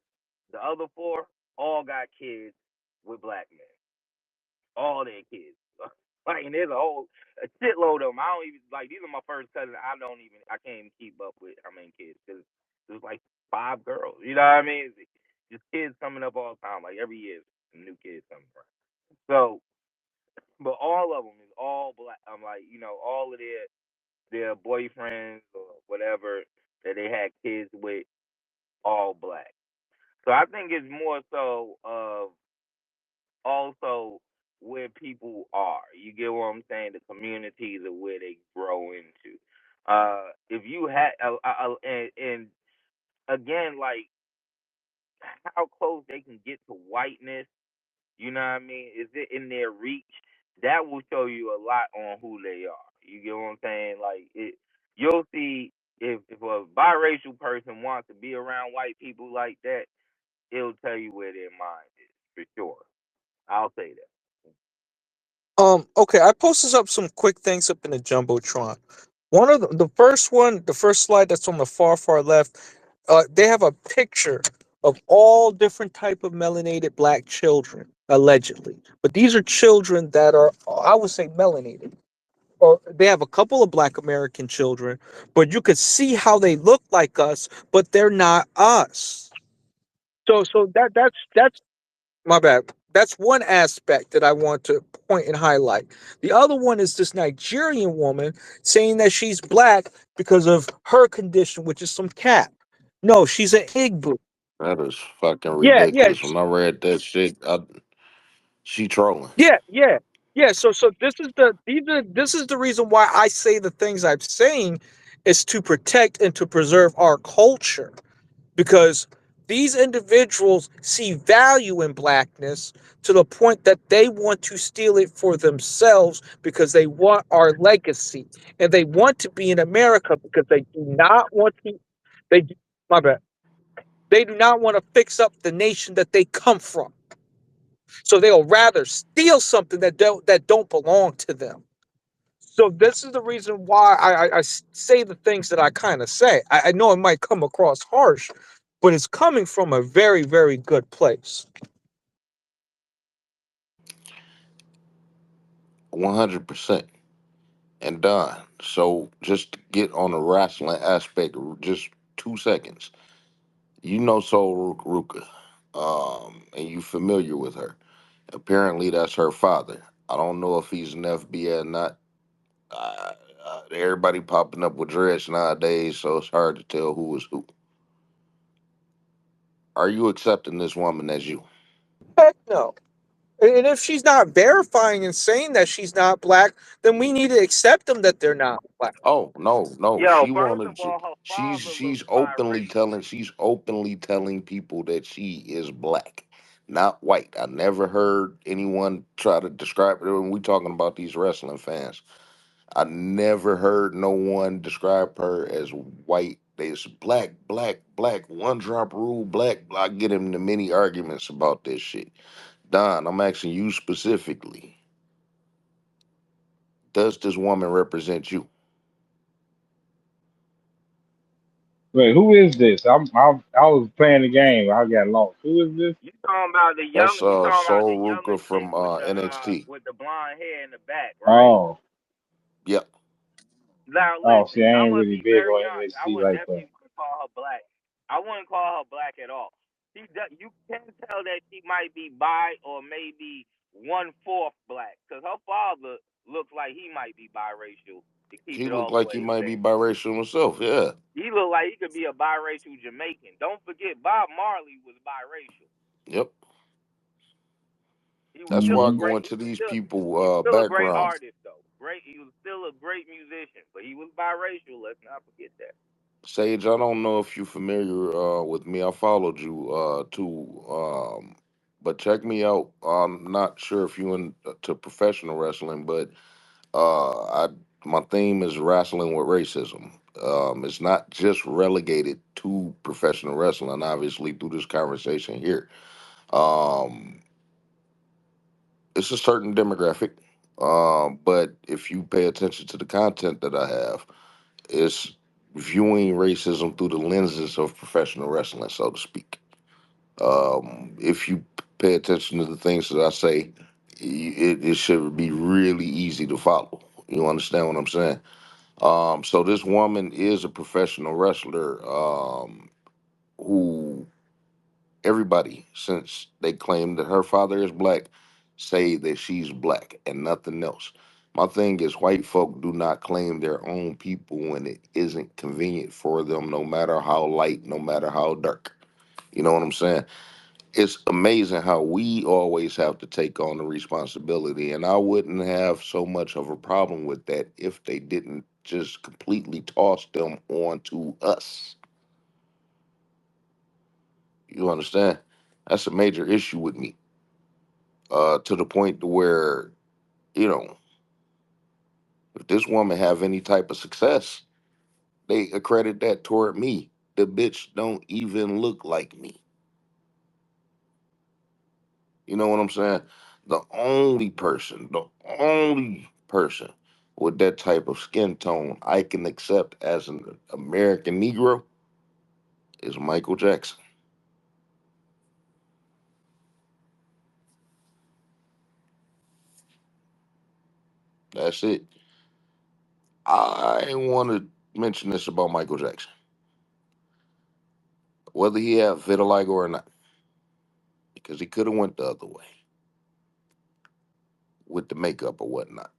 The other four all got kids with black men. All their kids. Like, and there's a shitload of them. I don't even like. These are my first cousins. I can't even keep up with how many kids because there's like five girls. You know what I mean? It's just kids coming up all the time. Like every year, some new kids coming around. So, but all of them is all black. I'm like, all of their boyfriends or whatever that they had kids with, all black. So I think it's more so of also where people are. You get what I'm saying? The communities of where they grow into. If you had, and again, like how close they can get to whiteness. You know what I mean? Is it in their reach? That will show you a lot on who they are. You get what I'm saying? Like you'll see if a biracial person wants to be around white people like that, it'll tell you where their mind is for sure. I'll say that. Okay, I posted up some quick things up in the jumbotron. One of the first one, the first slide that's on the far left, they have a picture of all different type of melanated black children, allegedly. But these are children that are, I would say, melanated. Or they have a couple of black American children, but you could see how they look like us, but they're not us. So that's my bad. That's one aspect that I want to point and highlight. The other one is this Nigerian woman saying that she's black because of her condition, which is some cap. No, she's an Igbo. That is fucking Yeah, yeah, ridiculous. When I read that shit, she trolling. yeah, yeah, yeah. So this is the reason why I say the things I'm saying is to protect and to preserve our culture, because these individuals see value in blackness to the point that they want to steal it for themselves because they want our legacy and they want to be in America because they do not want to they my bad they do not want to fix up the nation that they come from, so they'll rather steal something that don't belong to them. So this is the reason why I say the things that I kind of say. I know it might come across harsh, but it's coming from a very, very good place. 100%. And done. So just to get on the wrestling aspect, just 2 seconds. You know Soul Ruka, and you familiar with her. Apparently, that's her father. I don't know if he's an FB or not. Everybody popping up with dreads nowadays, so it's hard to tell who is who. Are you accepting this woman as you? Heck no. And if she's not verifying and saying that she's not black, then we need to accept them that they're not black. Oh no, no. Yo, She first of wanted to. all, her father looks biracial. She's openly telling people that she is black, not white. I never heard anyone try to describe it when we talking about these wrestling fans. I never heard no one describe her as white. There's black, black, black, one drop rule, black. I get into many arguments about this shit. Don, I'm asking you specifically. Does this woman represent you? Wait, who is this? I was playing the game. I got lost. Who is this? You talking about the young? That's You talking about the Soul younger Ruka chick from NXT. with the blonde hair in the back, right? Oh, Yep. Now oh, listen, see, I I'm ain't gonna really be big very on honest. I NXT would like that. definitely wouldn't call her black. I wouldn't call her black at all. You can tell that she might be bi or maybe 1/4 black, because her father looks like he might be biracial. To keep He it looked all the like he way a might be bean, biracial himself. Yeah. he looked like he could be a biracial Jamaican. Don't forget, Bob Marley was biracial. Yep. He was That's still why a I Mm-hmm. go great. into these He was people still a great background. artist though. Great. He was still a great musician, but he was biracial. Let's not forget that. Sage, I don't know if you're familiar with me. I followed you too. But check me out. I'm not sure if you into professional wrestling, but I my theme is wrestling with racism. It's not just relegated to professional wrestling, obviously, through this conversation here. Um, it's a certain demographic. But if you pay attention to the content that I have, it's viewing racism through the lenses of professional wrestling, so to speak. If you pay attention to the things that I say, it should be really easy to follow. You understand what I'm saying? So this woman is a professional wrestler who everybody, since they claim that her father is black, say that she's black and nothing else. My thing is, white folk do not claim their own people when it isn't convenient for them, no matter how light, no matter how dark. You know what I'm saying? It's amazing how we always have to take on the responsibility, and I wouldn't have so much of a problem with that if they didn't just completely toss them onto us. You understand? That's a major issue with me. To the point to where, you know, if this woman have any type of success, they accredit that toward me. The bitch don't even look like me. You know what I'm saying? The only person with that type of skin tone I can accept as an American Negro is Michael Jackson. That's it. I want to mention this about Michael Jackson, whether he had vitiligo or not, because he could have went the other way with the makeup or whatnot.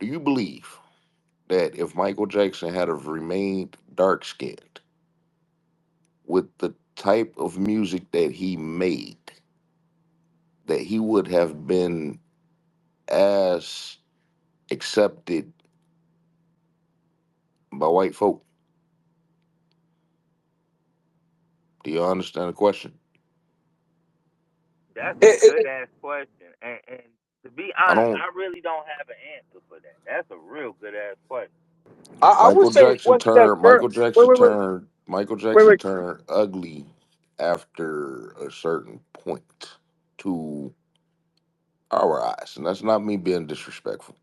Do you believe that if Michael Jackson had have remained dark skinned with the type of music that he made, that he would have been as accepted by white folk? Do you understand the question? That's a It, good it, ass question, and to be I honest, don't. I really don't have an answer for that. That's a real good ass question. I would Michael say Jackson one step turned. further. Michael Wait, Jackson wait, wait, turned. Michael wait, Jackson wait. turned ugly after a certain point to our eyes, and that's not me being disrespectful.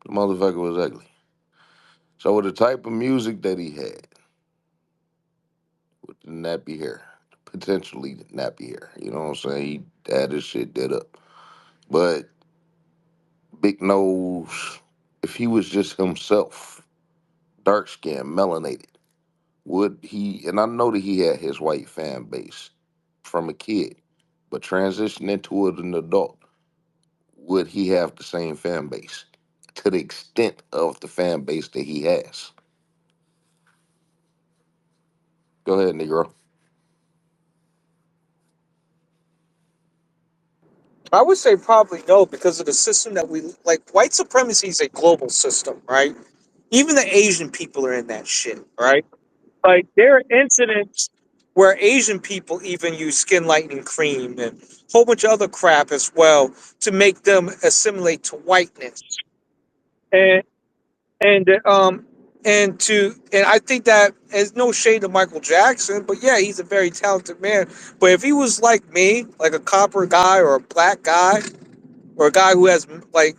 The motherfucker was ugly. So with the type of music that he had, with the nappy hair, potentially nappy hair, you know what I'm saying? He had his shit dead up. But big nose, if he was just himself, dark skinned, melanated, would he, and I know that he had his white fan base from a kid, but transition into it an adult, would he have the same fan base to the extent of the fan base that he has? Go ahead, Negro. I would say probably no, because of the system that we like. White supremacy is a global system, right? Even the Asian people are in that shit, right? Like there are incidents where Asian people even use skin lightening cream and a whole bunch of other crap as well to make them assimilate to whiteness. And and and I think that there's no shade to Michael Jackson, but yeah, he's a very talented man. But if he was like me, like a copper guy or a black guy or a guy who has like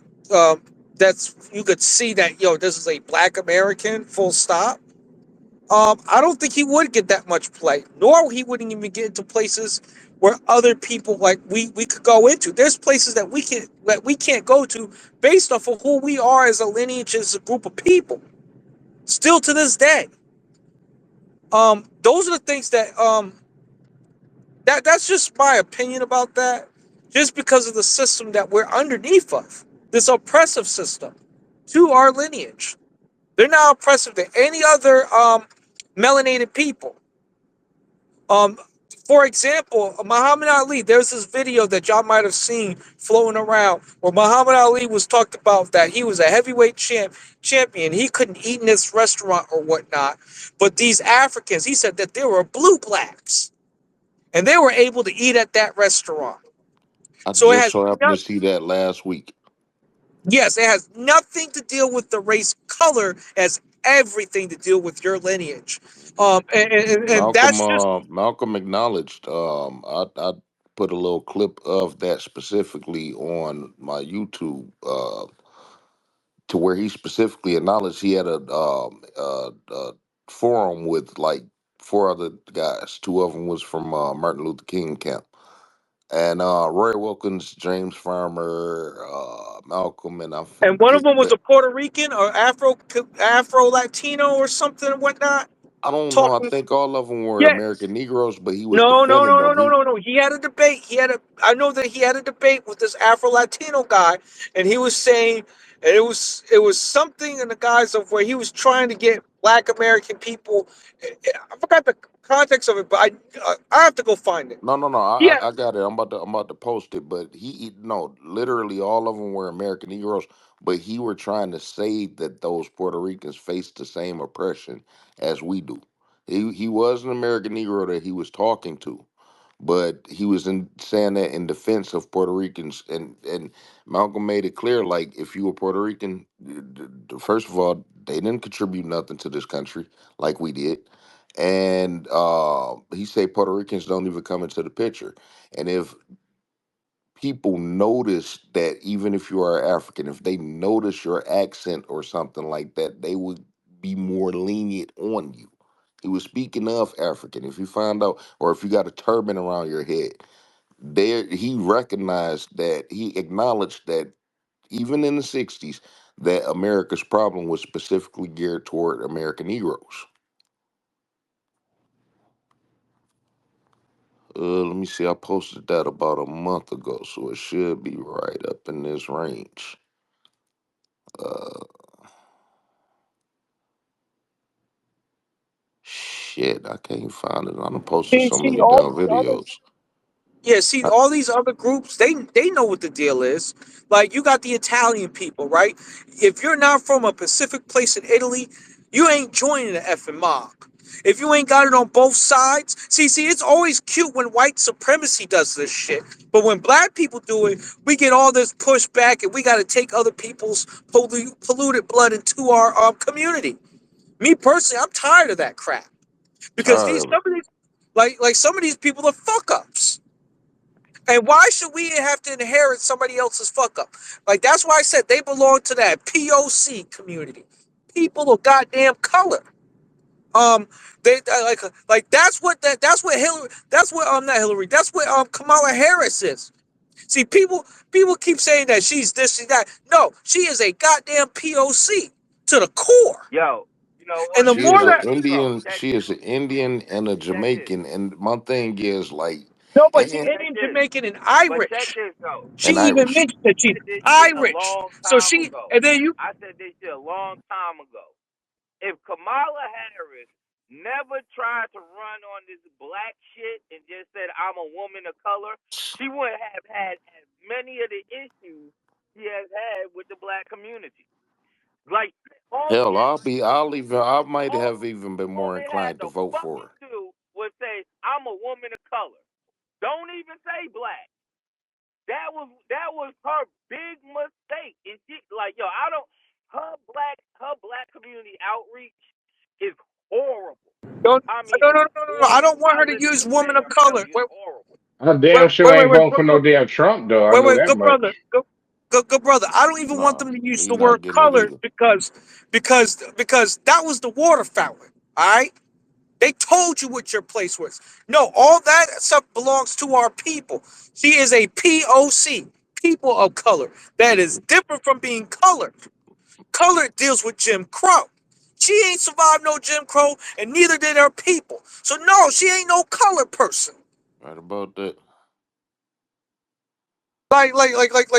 that's you could see that this is a black American, full stop. I don't think he would get that much play, nor he wouldn't even get into places where other people like we could go into. There's places that we can't go to based off of who we are as a lineage, as a group of people. Still to this day, those are the things that that's just my opinion about that. Just because of the system that we're underneath of, this oppressive system to our lineage, they're not oppressive to any other melanated people. Um, for example, Muhammad Ali, there's this video that y'all might have seen floating around where Muhammad Ali was talked about that he was a heavyweight champion. He couldn't eat in this restaurant or whatnot. But these Africans, he said that there were blue blacks and they were able to eat at that restaurant. I So it just has so happened to not, see that last week. yes, it has nothing to deal with the race color, as everything to deal with your lineage. And Malcolm that's just. Malcolm acknowledged. I put a little clip of that specifically on my YouTube, to where he specifically acknowledged he had a forum with like four other guys. Two of them was from Martin Luther King camp, and Roy Wilkins, James Farmer, Malcolm, and I And one of forget them was that. a Puerto Rican or Afro Latino or something and whatnot. I don't know. I Talking, think all of them were yeah, American Negroes, but he was no, no, defending no, no, them. no, He no, no. He had a debate. I know that he had a debate with this Afro Latino guy, and he was saying, and it was something in the guise of where he was trying to get Black American people. I forgot the context of it, but I have to go find it. No, no, no. Yeah, I got it. I'm about to post it. But no, literally all of them were American Negroes. But he were trying to say that those Puerto Ricans faced the same oppression as we do. He was an American Negro that he was talking to, but he was saying that in defense of Puerto Ricans, and Malcolm made it clear, like if you were Puerto Rican, first of all, they didn't contribute nothing to this country like we did, and he said Puerto Ricans don't even come into the picture, and if people notice that, even if you are African, if they notice your accent or something like that, they would be more lenient on you. He was speaking of African. If you find out, or if you got a turban around your head, there he recognized that, he acknowledged that even in the '60s, that America's problem was specifically geared toward American Negroes. Let me see. I posted that about a month ago, so it should be right up in this range. Uh, Shit, I can't find it. I done posted so see many all damn these other. videos. Yeah, see, I, all these other groups, they know what the deal is. Like you got the Italian people, right? If you're not from a Pacific place in Italy, you ain't joining the effing mob. If you ain't got it on both sides, see, it's always cute when white supremacy does this shit. But when black people do it, we get all this pushback, and we got to take other people's polluted blood into our community. Me personally, I'm tired of that crap because tired these of it. some of these like some of these people are fuck ups. And why should we have to inherit somebody else's fuck up? Like that's why I said they belong to that POC community, people of goddamn color. Um, they like that's what Hillary, that's what not Hillary, that's what Kamala Harris is. See, people keep saying that she's this and that. No, she is a goddamn POC to the core. Yo, you know And what? the She more is an that Bro, Indian. She is an Indian and a check this. Jamaican. And my thing is like, no, but she's and Check Indian, this. Jamaican, and But check Irish. this though. She and even Irish. mentioned that she's Said this shit a Irish. long So time she, ago. and then you, I said this shit a long time ago. If Kamala Harris never tried to run on this black shit and just said I'm a woman of color, she wouldn't have had as many of the issues she has had with the black community. Like all Hell, she I might all have even been more woman had inclined to to vote for fucking her. do was say I'm a woman of color. Don't even say black. That was her big mistake. And she like yo, I don't her black community outreach is horrible. Don't, I mean no, no, it's no, no, no, no. I don't horrible. want I her to listen use to woman of Bam tell color. you Wait, it's horrible. I wait, damn sure wait, wait, ain't wait, voting for no good, damn Trump though. I wait, know wait, that good much. brother, good brother. I don't even want Nah, them to use he the not word getting it color either. because that was the water fountain. All right. They told you what your place was. No, all that stuff belongs to our people. She is a POC, people of color. That is different from being colored. Colored deals with Jim Crow. She ain't survived no Jim Crow, and neither did her people. So no, she ain't no colored person. Right about that.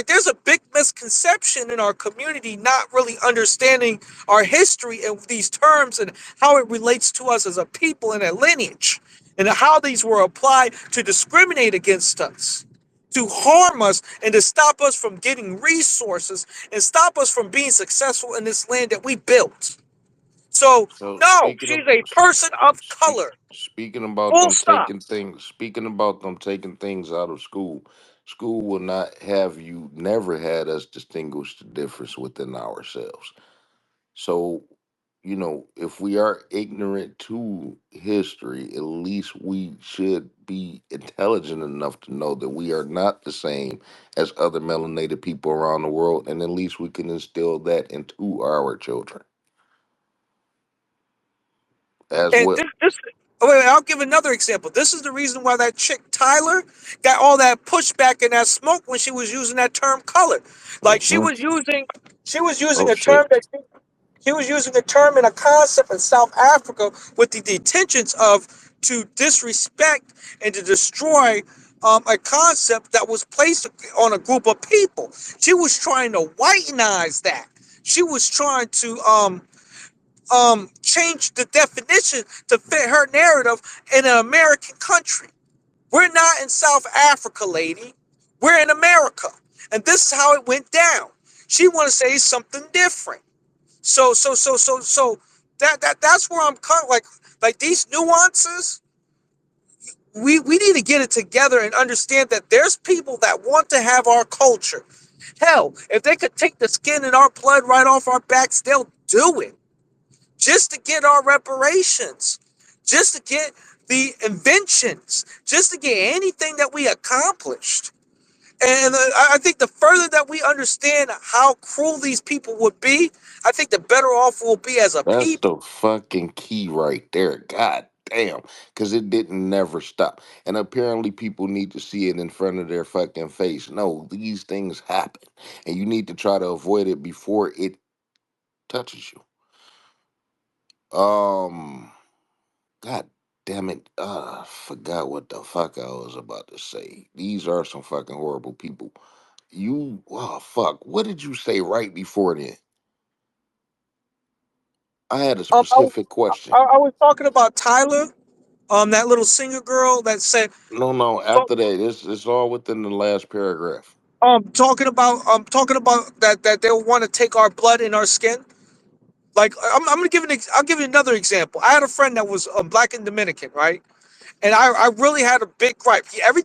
There's a big misconception in our community not really understanding our history and these terms and how it relates to us as a people and a lineage, and how these were applied to discriminate against us, to harm us, and to stop us from getting resources and stop us from being successful in this land that we built. So, So no, she's a person of color. speaking about Full them stop. taking things, speaking about them taking things out of school, school will not have you never had us distinguish the difference within ourselves. So, if we are ignorant to history, at least we should be intelligent enough to know that we are not the same as other melanated people around the world, and at least we can instill that into our children as And well. I'll give another example. This is the reason why that chick Tyler got all that pushback and that smoke when she was using that term color. Like Hmm. she was using Oh a term shit. that she was using a term and a concept in South Africa with the intentions of to disrespect and to destroy a concept that was placed on a group of people. She was trying to whitenize that. She was trying to change the definition to fit her narrative in an American country. We're not in South Africa, lady. We're in America. And this is how it went down. She want to say something different. So that's where I'm kind of like these nuances. We need to get it together and understand that there's people that want to have our culture. Hell, if they could take the skin and our blood right off our backs, they'll do it just to get our reparations, just to get the inventions, just to get anything that we accomplished. And I think the further that we understand how cruel these people would be, I think the better off we'll be as a That's people. the fucking key right there. God damn. Because it didn't never stop. And apparently people need to see it in front of their fucking face. No, these things happen. And you need to try to avoid it before it touches you. God damn it. Forgot what the fuck I was about to say. These are some fucking horrible people. Fuck. What did you say right before then? I had a Um, I, specific question. I was talking about Tyler, that little singer girl that said, No, no. talk, After that, it's all within the last paragraph. talking about that they'll want to take our blood in our skin. Like I'm gonna give I'll give you another example. I had a friend that was black and Dominican, right? And I really had a big gripe. Every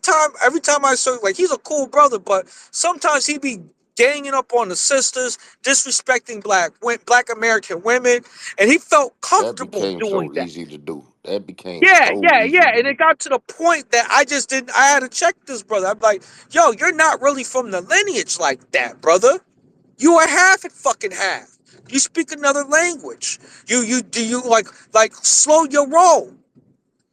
time I saw, like, he's a cool brother, but sometimes he be ganging up on the sisters, disrespecting black American women, and he felt That comfortable became doing so that. easy to do. That became Yeah, so yeah, easy yeah. to And it do. got to the point that I just didn't. I had to check this brother. I'm like, yo, you're not really from the lineage like that, brother. You are half and fucking half. You speak another language. You do you like slow your roll.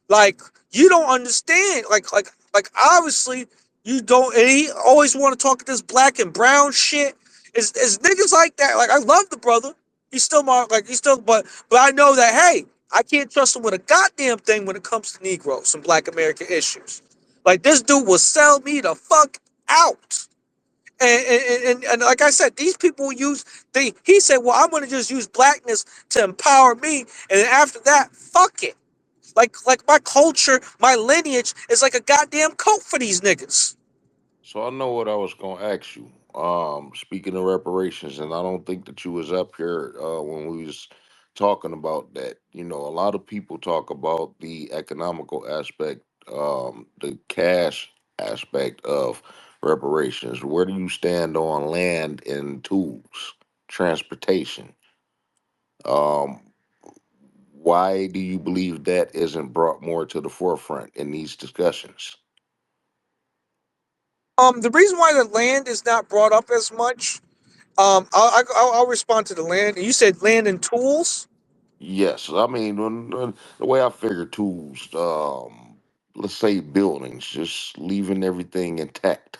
Like you don't understand. Like obviously you don't. And he always want to talk this black and brown shit. Is niggas like that? Like I love the brother. He's still he's still. But I know that hey, I can't trust him with a goddamn thing when it comes to Negroes and Black American issues. Like this dude will sell me the fuck out. And like I said, these people he said, well, I'm gonna just use blackness to empower me, and then after that, fuck it. Like my culture, my lineage is like a goddamn cult for these niggas. So I know what I was gonna ask you. Speaking of reparations, and I don't think that you was up here when we was talking about that. You know, a lot of people talk about the economical aspect, the cash aspect of reparations. Where do you stand on land and tools, transportation? Um, why do you believe that isn't brought more to the forefront in these discussions? The reason why the land is not brought up as much, I'll respond to the land. You said land and tools. Yes, I mean the way I figure tools, let's say buildings, just leaving everything intact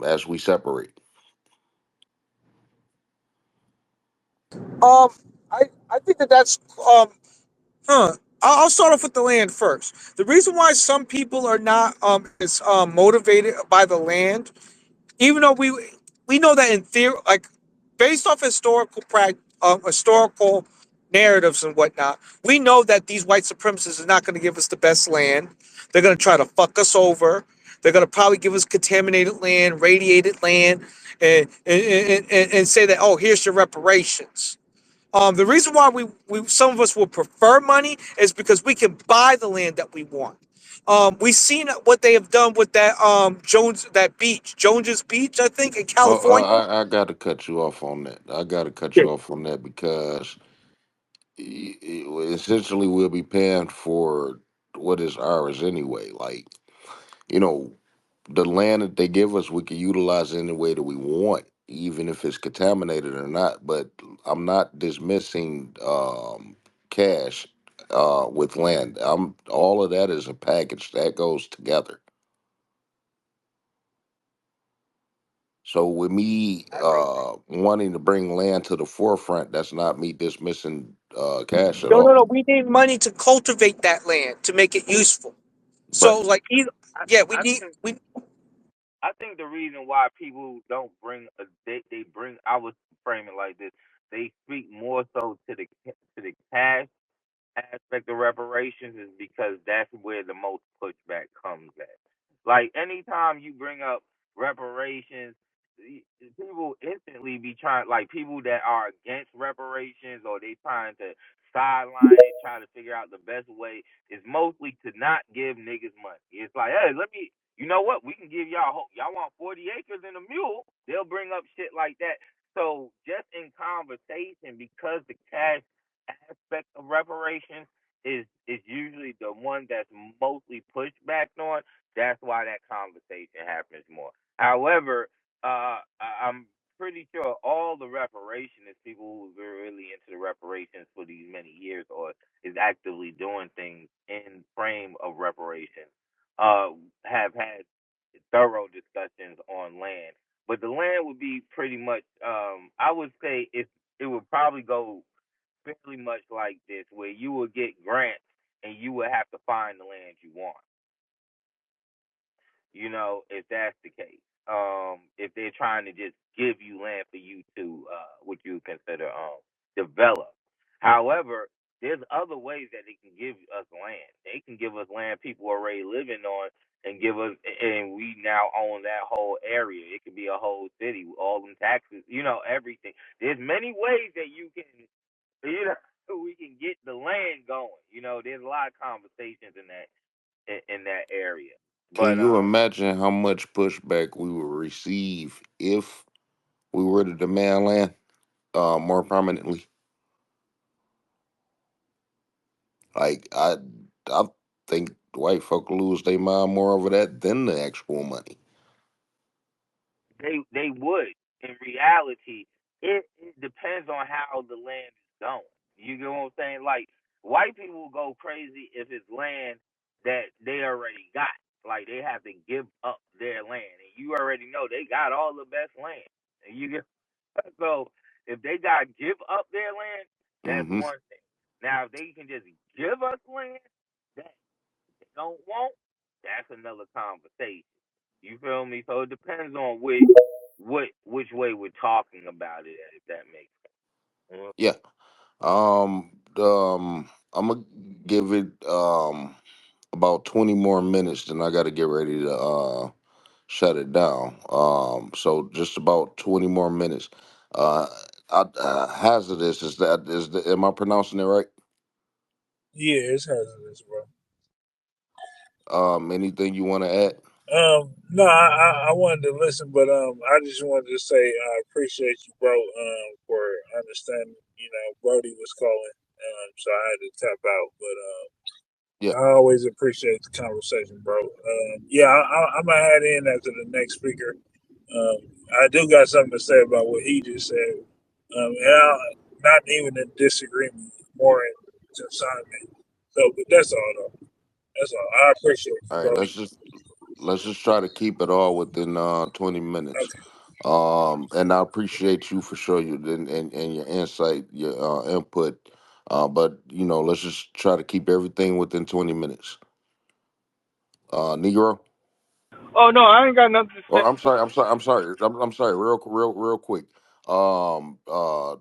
as we separate. Um, I think that's huh. I'll start off with the land first. The reason why some people are not as motivated by the land, even though we know that in theory, like based off historical narratives and whatnot, we know that these white supremacists are not going to give us the best land. They're going to try to fuck us over. They're going to probably give us contaminated land, radiated land, and say that, oh, here's your reparations. The reason why we some of us will prefer money is because we can buy the land that we want. We've seen what they have done with that Jones's Beach, I think, in Oh, California. I got to cut you off on that. I got to cut Yeah. you off on that because essentially we'll be paying for what is ours anyway. Like, you know, the land that they give us, we can utilize any way that we want, even if it's contaminated or not. But I'm not dismissing cash with land. I'm all of that is a package that goes together. So with me wanting to bring land to the forefront, that's not me dismissing cash at No, no, no. all. We need money to cultivate that land to make it useful. But So, like, either, I yeah, we I need think we. I think the reason why people don't bring they bring I would frame it like this. They speak more so to the cash aspect of reparations is because that's where the most pushback comes at. Like anytime you bring up reparations, people instantly be trying, like people that are against reparations or they trying to sideline it, trying to figure out the best way is mostly to not give niggas money. It's like, hey, let me, you know what? We can give y'all want 40 acres and a mule. They'll bring up shit like that. So just in conversation, because the cash aspect of reparations is usually the one that's mostly pushed back on. That's why that conversation happens more. However, I'm pretty sure all the reparationists, people who are really into the reparations for these many years or is actively doing things in frame of reparations, have had thorough discussions on land. But the land would be pretty much, I would say, it would probably go fairly much like this, where you will get grants and you will have to find the land you want. If that's the case. If they're trying to just give you land for you to what you would consider develop. However, there's other ways that they can give us land. They can give us land people are already living on and give us, and we now own that whole area. It could be a whole city, all them taxes, everything. There's many ways that you can, we can get the land going. There's a lot of conversations in that area. can But you imagine how much pushback we would receive if we were to demand land more prominently? Like I think white folk lose their mind more over that than the actual money. they would. In reality, it depends on how the land is going. You get what I'm saying? Like white people will go crazy if it's land that they already got. Like they have to give up their land, and you already know they got all the best land. And you get so if they got to give up their land, that's Hmm. one thing. Now if they can just give us land that they don't want, that's another conversation. You feel me? So it depends on which way we're talking about it, if that makes sense. Yeah. I'm gonna give it about 20 more minutes, then I got to get ready to shut it down. So just about 20 more minutes. Uh, hazardous am I pronouncing it right? Yeah, it's hazardous, bro. Anything you want to add? No, I wanted to listen, but I just wanted to say I appreciate you, bro, for understanding. Brody was calling, so I had to tap out. But Yeah. I always appreciate the conversation, bro. Yeah, I'm gonna head in after the next speaker. Um, I do got something to say about what he just said, not even in disagreement, more in consignment. So, but that's all, though. That's all. I appreciate you, All right. Brody. Let's just try to keep it all within 20 minutes. Okay. And I appreciate you for sure, and your insight, your input. But let's just try to keep everything within 20 minutes. Negro. Oh no, I ain't got nothing to say. Or I'm sorry. Real quick. Um, uh,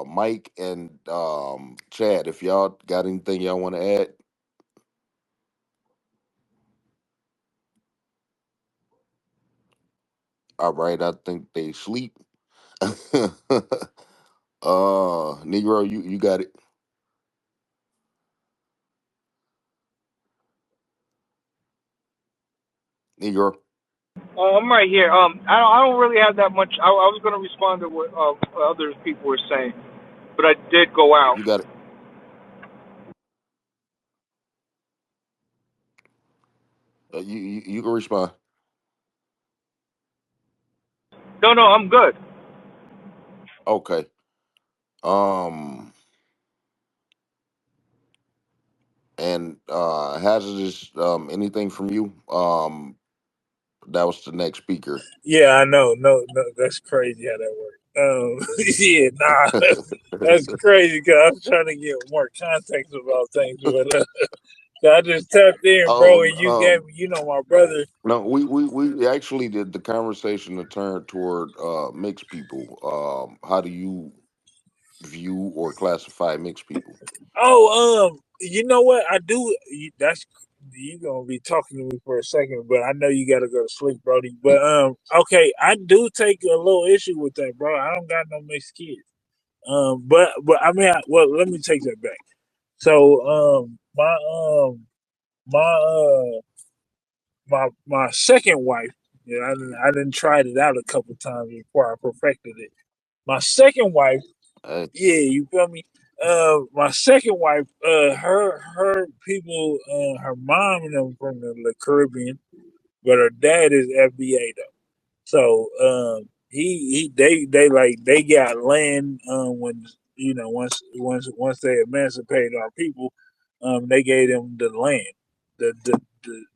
Mike and Chad, if y'all got anything y'all want to add, all right. I think they sleep. Negro, you got it. Negro, I'm right here. I don't really have that much. I was gonna respond to what other people were saying, but I did go out. you got it. You can respond. No, no, I'm good. Okay. Um, and hazardous. Anything from you? That was the next speaker. Yeah, I know. No, no, that's crazy how that works. Yeah, nah, that's crazy because I was trying to get more context about things, but so I just tapped in, bro, Oh, and you gave me, my brother. no, we actually did the conversation to turn toward mixed people. How do you view or classify mixed people? Oh, you know what? I do. That's you gonna be talking to me for a second, but I know you gotta go to sleep, Brody. Y- But okay, I do take a little issue with that, bro. I don't got no mixed kids. But I mean, well, let me take that back. So, my my second wife, I didn't tried it out a couple times before I perfected it. My second wife, Hey, yeah, you feel me? My second wife, her people, her mom and them from the Caribbean, but her dad is FBA though. So they got land when once they emancipated our people, they gave them the land.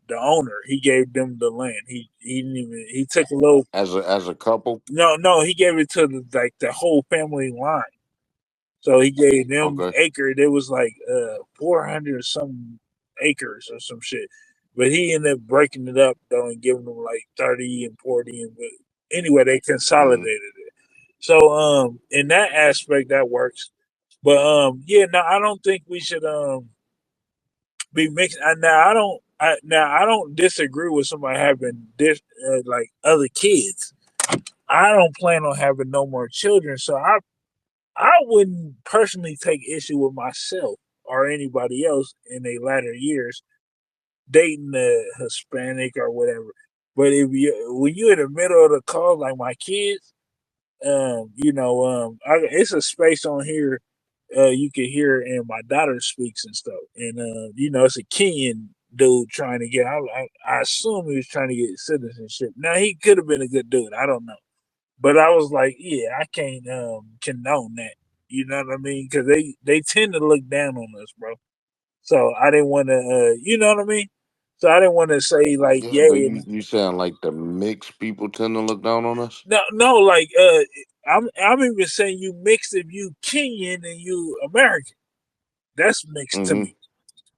The owner, he gave them the land. He didn't even, he took a little, as a couple, no, he gave it to the whole family line. So he gave them okay. acre. There was like 400 some acres or some shit. But he ended up breaking it up though and giving them like 30 and 40 and but anyway they Hmm. consolidated it. So in that aspect that works. But yeah, no, I don't think we should be mixed. Now I don't disagree with somebody having like other kids. I don't plan on having no more children, so I wouldn't personally take issue with myself or anybody else in their latter years dating a Hispanic or whatever. But if you when you're in the middle of the call, like my kids, it's a space on here you can hear, and my daughter speaks and stuff, and it's a Kenyan dude trying to get. I assume he was trying to get citizenship. Now he could have been a good dude. I don't know. But I was like, yeah, I can't condone that. You know what I mean? Because they tend to look down on us, bro. So I didn't want to, you know what I mean? So I didn't want to say like, Yeah, yeah, but you sound like the mixed people tend to look down on us. no, no, like, I'm even saying you mixed if you Kenyan and you American. That's mixed to Hmm. me.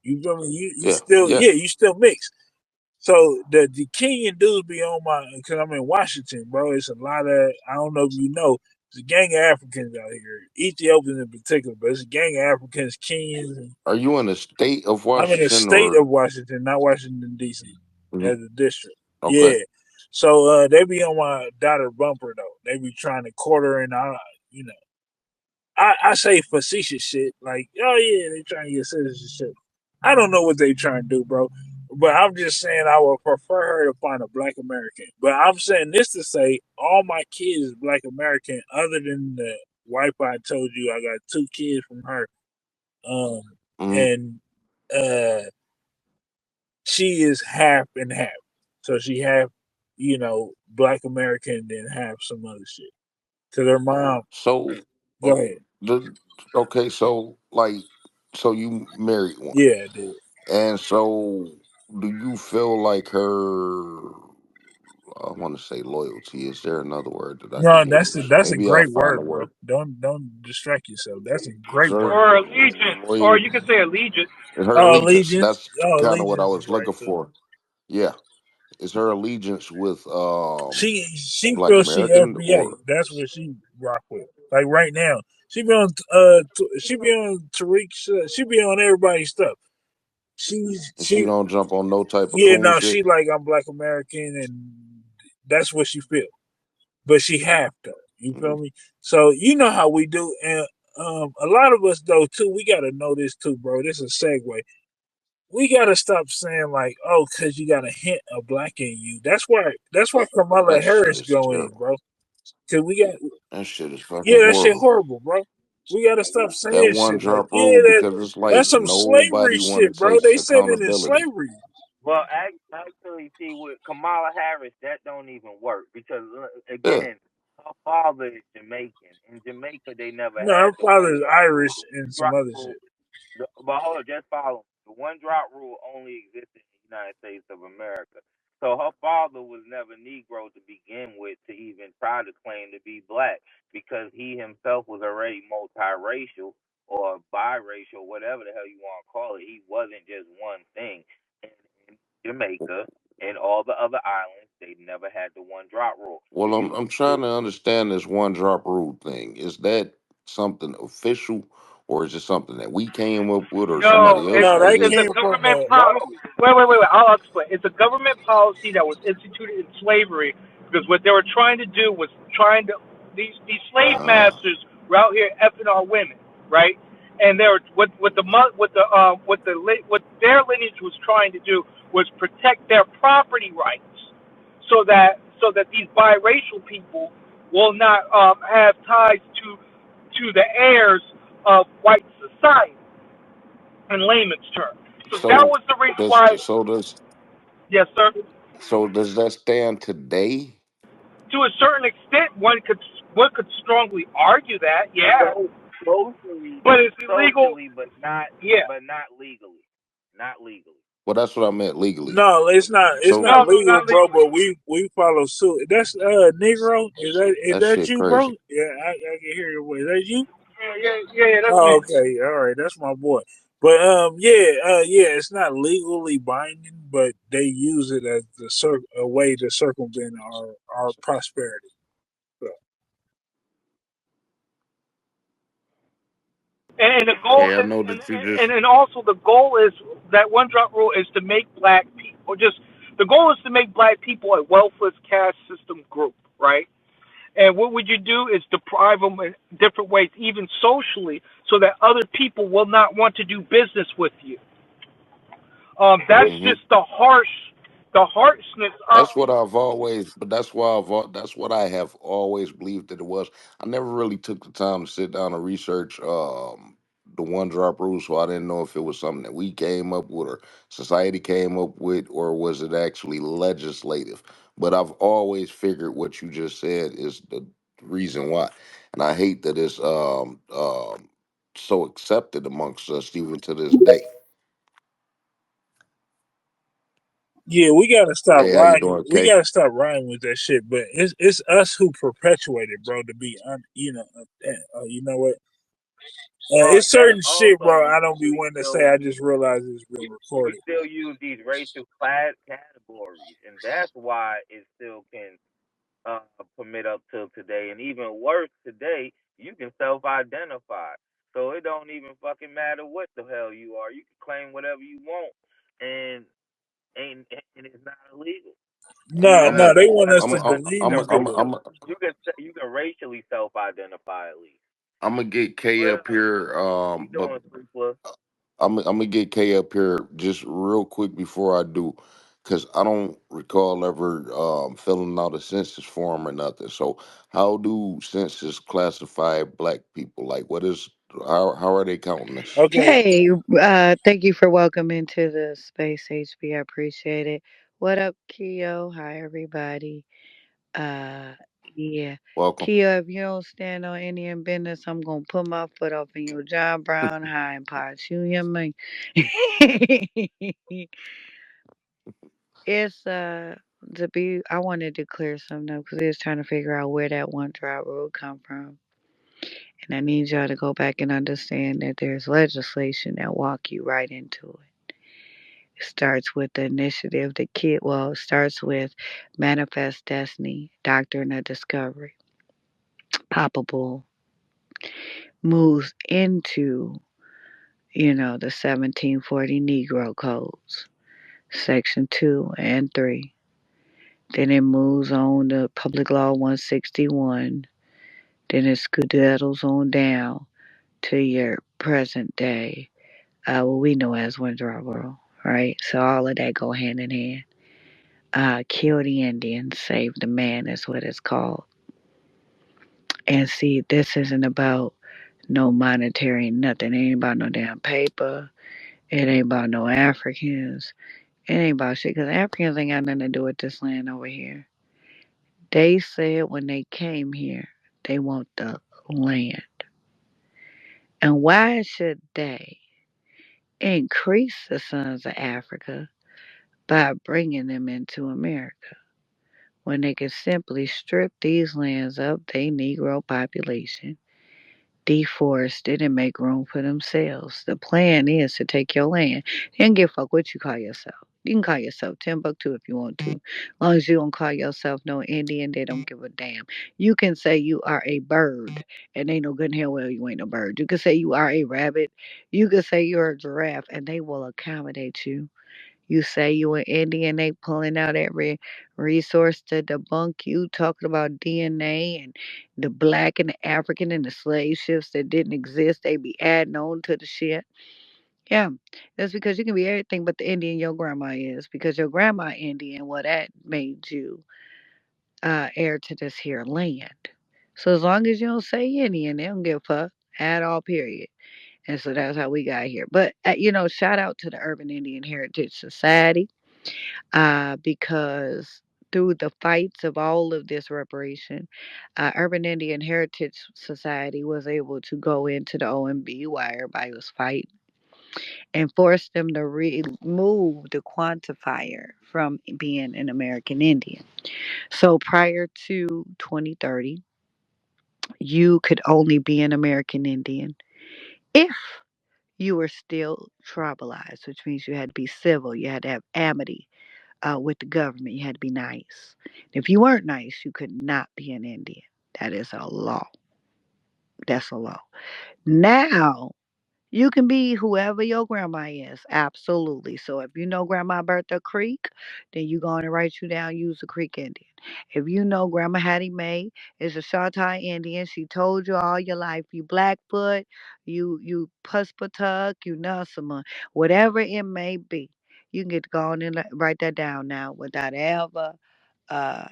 You feel me? You Yeah, still, yeah. yeah, you still mixed. So the Kenyan dudes be on my, because I'm in Washington, bro. It's a lot of, I don't know if you know, It's a gang of Africans out here, Ethiopians in particular, but it's a gang of Africans, Kenyans. Are you in the state of I'm in the Washington state or? of Washington, not Washington D.C. Mhm. as a district. Okay. Yeah. So they be on my daughter bumper though. They be trying to quarter and you know, I say facetious shit like, oh yeah, they trying to get citizenship. I don't know what they trying to do, bro. But I'm just saying I would prefer her to find a black American. But I'm saying this to say all my kids is black American, other than the wife I told you. I got 2 kids from her. Um, Mhm. and she is half and half. So she half, black American, then half some other shit. To their mom. So, Go oh, ahead. the okay. So, like, so you married one, Yeah, dude. and so do you feel like her? I want to say loyalty. Is there another word that I No, can that's use? that's a Maybe I'll great find a word, bro. word. Don't distract yourself. That's a Is great her word. Or allegiance, or you loyalty? could say allegiance. Is her Oh, allegiance? allegiance. That's Oh, kind of what I allegiance was is right looking too. for. Yeah. Is her allegiance with She Black feels she American FBA. or That's what she rock with. Like right now, she be on Tariq's. She be on everybody's stuff. She's and she she don't jump on no type of Yeah, coon no, she shit? like I'm black American, and that's what she feel. But she have to. You Mhm. feel me? So you know how we do, and a lot of us though too. We got to know this too, bro. This is a segue. We got to stop saying like, oh, because you got a hint of black in you. That's why Kamala That shit Harris is go in, terrible. bro. Cause we got, That shit is fucking yeah, that shit horrible. horrible, bro. We gotta stop That saying one shit like, drop yeah, rule because it's like that's some slavery nobody want to shit, bro. take They said it in accountability. slavery. Well, actually, see, with Kamala Harris, that don't even work because, Yeah. again, her father is Jamaican. In Jamaica, they never No, her had the one father's drop Irish rule. and some Drop other rule. shit. But hold on, just follow. The one drop rule only existed in the United States of America. So her father was never Negro to begin with to even try to claim to be black because he himself was already multiracial or biracial, whatever the hell you want to call it. He wasn't just one thing. And in Jamaica and all the other islands, they never had the one drop rule. So Well, you I'm trying to understand this one drop rule thing. Is that something official, or is it something that we came up with, or No, somebody else No, was that it's just? a came from government y'all, policy. Wait. I'll explain. It's a government policy that was instituted in slavery because what they were trying to do was trying to these slave Ah, masters were out here effing our women, right? And they were what their lineage was trying to do was protect their property rights, so that these biracial people will not have ties to the heirs of white society in layman's terms. So that so was the reason does why, so does yes, sir. so does that stand today? To a certain extent, one could strongly argue that, yeah, so socially, but it's illegal. socially, but not, Yeah, but not legally, not legally. Well, that's what I meant legally. no, it's not. It's So not no, legal, not bro. legally. But we follow suit. That's Negro. Is that that shit you, bro? crazy. Yeah, I can hear your voice. Is that you? Yeah, that's Oh, me. okay, all right, that's my boy. But yeah, it's not legally binding, but they use it as a way to circumvent our prosperity. So, And the goal, Okay, I know that you just. and also the goal is that one drop rule is to make black people the goal is to make black people a welfare caste system group, right? And what would you do is deprive them in different ways, even socially, so that other people will not want to do business with you. That's Mhm. just the harshness of That's what I've always, but that's why that's what I have always believed that it was. I never really took the time to sit down and research the one drop rule, so I didn't know if it was something that we came up with or society came up with, or was it actually legislative. But I've always figured what you just said is the reason why, and I hate that it's so accepted amongst us even to this day. yeah, we gotta stop Hey, how you riding. doing, We Kay? gotta stop riding with that shit. But it's us who perpetuate it, bro. To be you know what? Well, It's that's certain shit, also bro. I don't be we wanting to say. still I just realized it's being we recorded. still use these racial class categories, and that's why it still can uh, permit up till today, and even worse today, you can self-identify. So it don't even fucking matter what the hell you are. You can claim whatever you want, and ain't and it's not illegal. You No, I'm know, a, no, they want us I'm to a, believe I'm in a, I'm a, people. I'm a, you can racially self-identify at least. I'm gonna get K What up here. you But doing, Three Plus? I'm gonna get K up here just real quick before I do, because I don't recall ever filling out a census form or nothing. So how do census classify black people? Like, what is how are they counting this? Okay, Hey, thank you for welcoming to the space, HB. I appreciate it. What up, Keo? Hi, everybody. Uh, yeah, Welcome. Keo. If you don't stand on Indian business, I'm gonna put my foot off in your John Brown high and pot you hear me? It's to be. I wanted to clear something up because I was trying to figure out where that one drop rule come from, and I need y'all to go back and understand that there's legislation that walk you right into it. It starts with the initiative, the kid. Well, it starts with Manifest Destiny, Doctrine of Discovery. Papa Bull moves into, the 1740 Negro Codes, Section 2 and 3. Then it moves on to Public Law 161. Then it skedaddles on down to your present day, what we know as Windsor World, right? So all of that go hand in hand. Kill the Indian, save the man is what it's called. And see, this isn't about no monetary nothing. It ain't about no damn paper. It ain't about no Africans. It ain't about shit because Africans ain't got nothing to do with this land over here. They said when they came here, they want the land. And why should they increase the sons of Africa by bringing them into America when they could simply strip these lands of their Negro population, deforest it, and make room for themselves? The plan is to take your land. They don't give a fuck what you call yourself. You can call yourself Timbuktu if you want to. As long as you don't call yourself no Indian, they don't give a damn. You can say you are a bird, and they know good and hell well you ain't no bird. You can say you are a rabbit. You can say you're a giraffe, and they will accommodate you. You say you an Indian, they pulling out every resource to debunk you, talking about DNA and the black and the African and the slave ships that didn't exist. They be adding on to the shit. Yeah, that's because you can be everything but the Indian your grandma is. Because your grandma Indian, well, that made you heir to this here land. So as long as you don't say Indian, they don't give a fuck at all, period. And so that's how we got here. But, shout out to the Urban Indian Heritage Society, because through the fights of all of this reparation, Urban Indian Heritage Society was able to go into the OMB while everybody was fighting and force them to remove the quantifier from being an American Indian. So prior to 2030, you could only be an American Indian if you were still tribalized, which means you had to be civil, you had to have amity with the government, you had to be nice. If you weren't nice, you could not be an Indian. That is a law. That's a law. Now, you can be whoever your grandma is, absolutely. So if you know Grandma Bertha Creek, then you going to write you down, use the Creek Indian. If you know Grandma Hattie Mae is a Shawnee Indian, she told you all your life, you Blackfoot, you Puspatuck, you Nusselman, whatever it may be, you can get to go on and write that down now without ever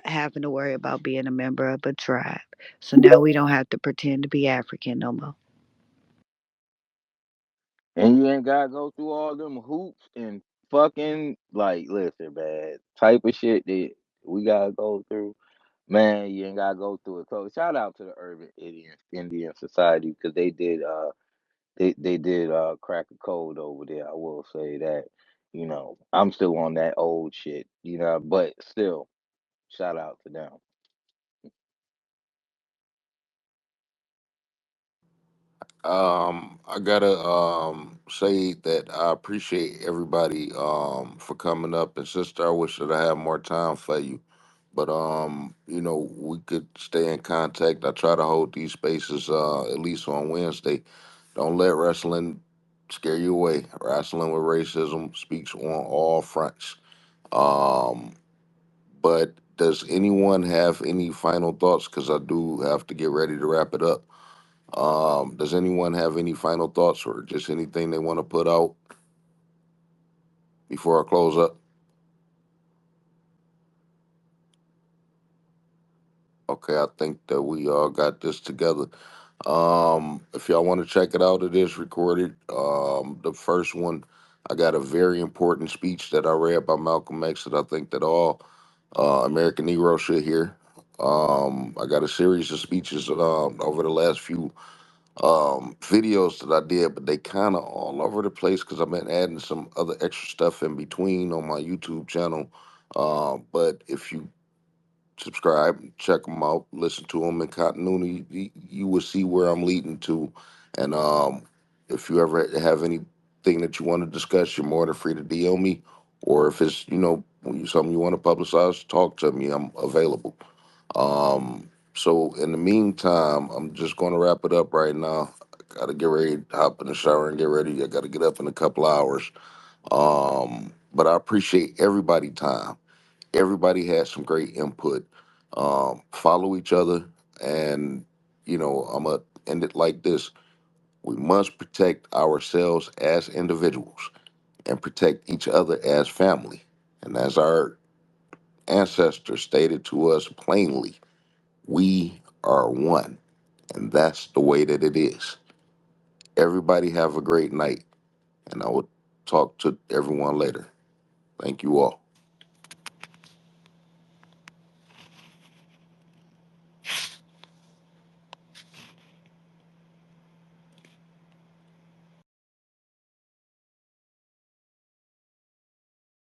having to worry about being a member of a tribe. So now we don't have to pretend to be African no more. And you ain't gotta go through all them hoops and fucking like listen, man, type of shit that we gotta go through. Man, you ain't gotta go through it. So shout out to the Urban Indian Society because they did crack a code over there. I will say that. I'm still on that old shit, but still, shout out to them. I gotta say that I appreciate everybody for coming up, and sister, I wish that I had more time for you. But we could stay in contact. I try to hold these spaces at least on Wednesday. Don't let wrestling scare you away. Wrestling with Racism speaks on all fronts. Um, but does anyone have any final thoughts? Because I do have to get ready to wrap it up. Does anyone have any final thoughts or just anything they want to put out before I close up? Okay, I think that we all got this together. If y'all want to check it out, it is recorded. The first one, I got a very important speech that I read by Malcolm X that I think that all American Negroes should hear. I got a series of speeches over the last few videos that I did, but they kind of all over the place because I've been adding some other extra stuff in between on my YouTube channel. But if you subscribe, check them out, listen to them in continuity. You will see where I'm leading to. And if you ever have anything that you want to discuss, you're more than free to DM me. Or if it's, something you want to publicize, talk to me. I'm available. So in the meantime, I'm just going to wrap it up right now. I got to get ready, hop in the shower and get ready. I got to get up in a couple hours. But I appreciate everybody' time. Everybody had some great input. Follow each other, and I'm gonna end it like this: we must protect ourselves as individuals and protect each other as family. And as our ancestors stated to us plainly, we are one, and that's the way that it is. Everybody have a great night, and I will talk to everyone later. Thank you all.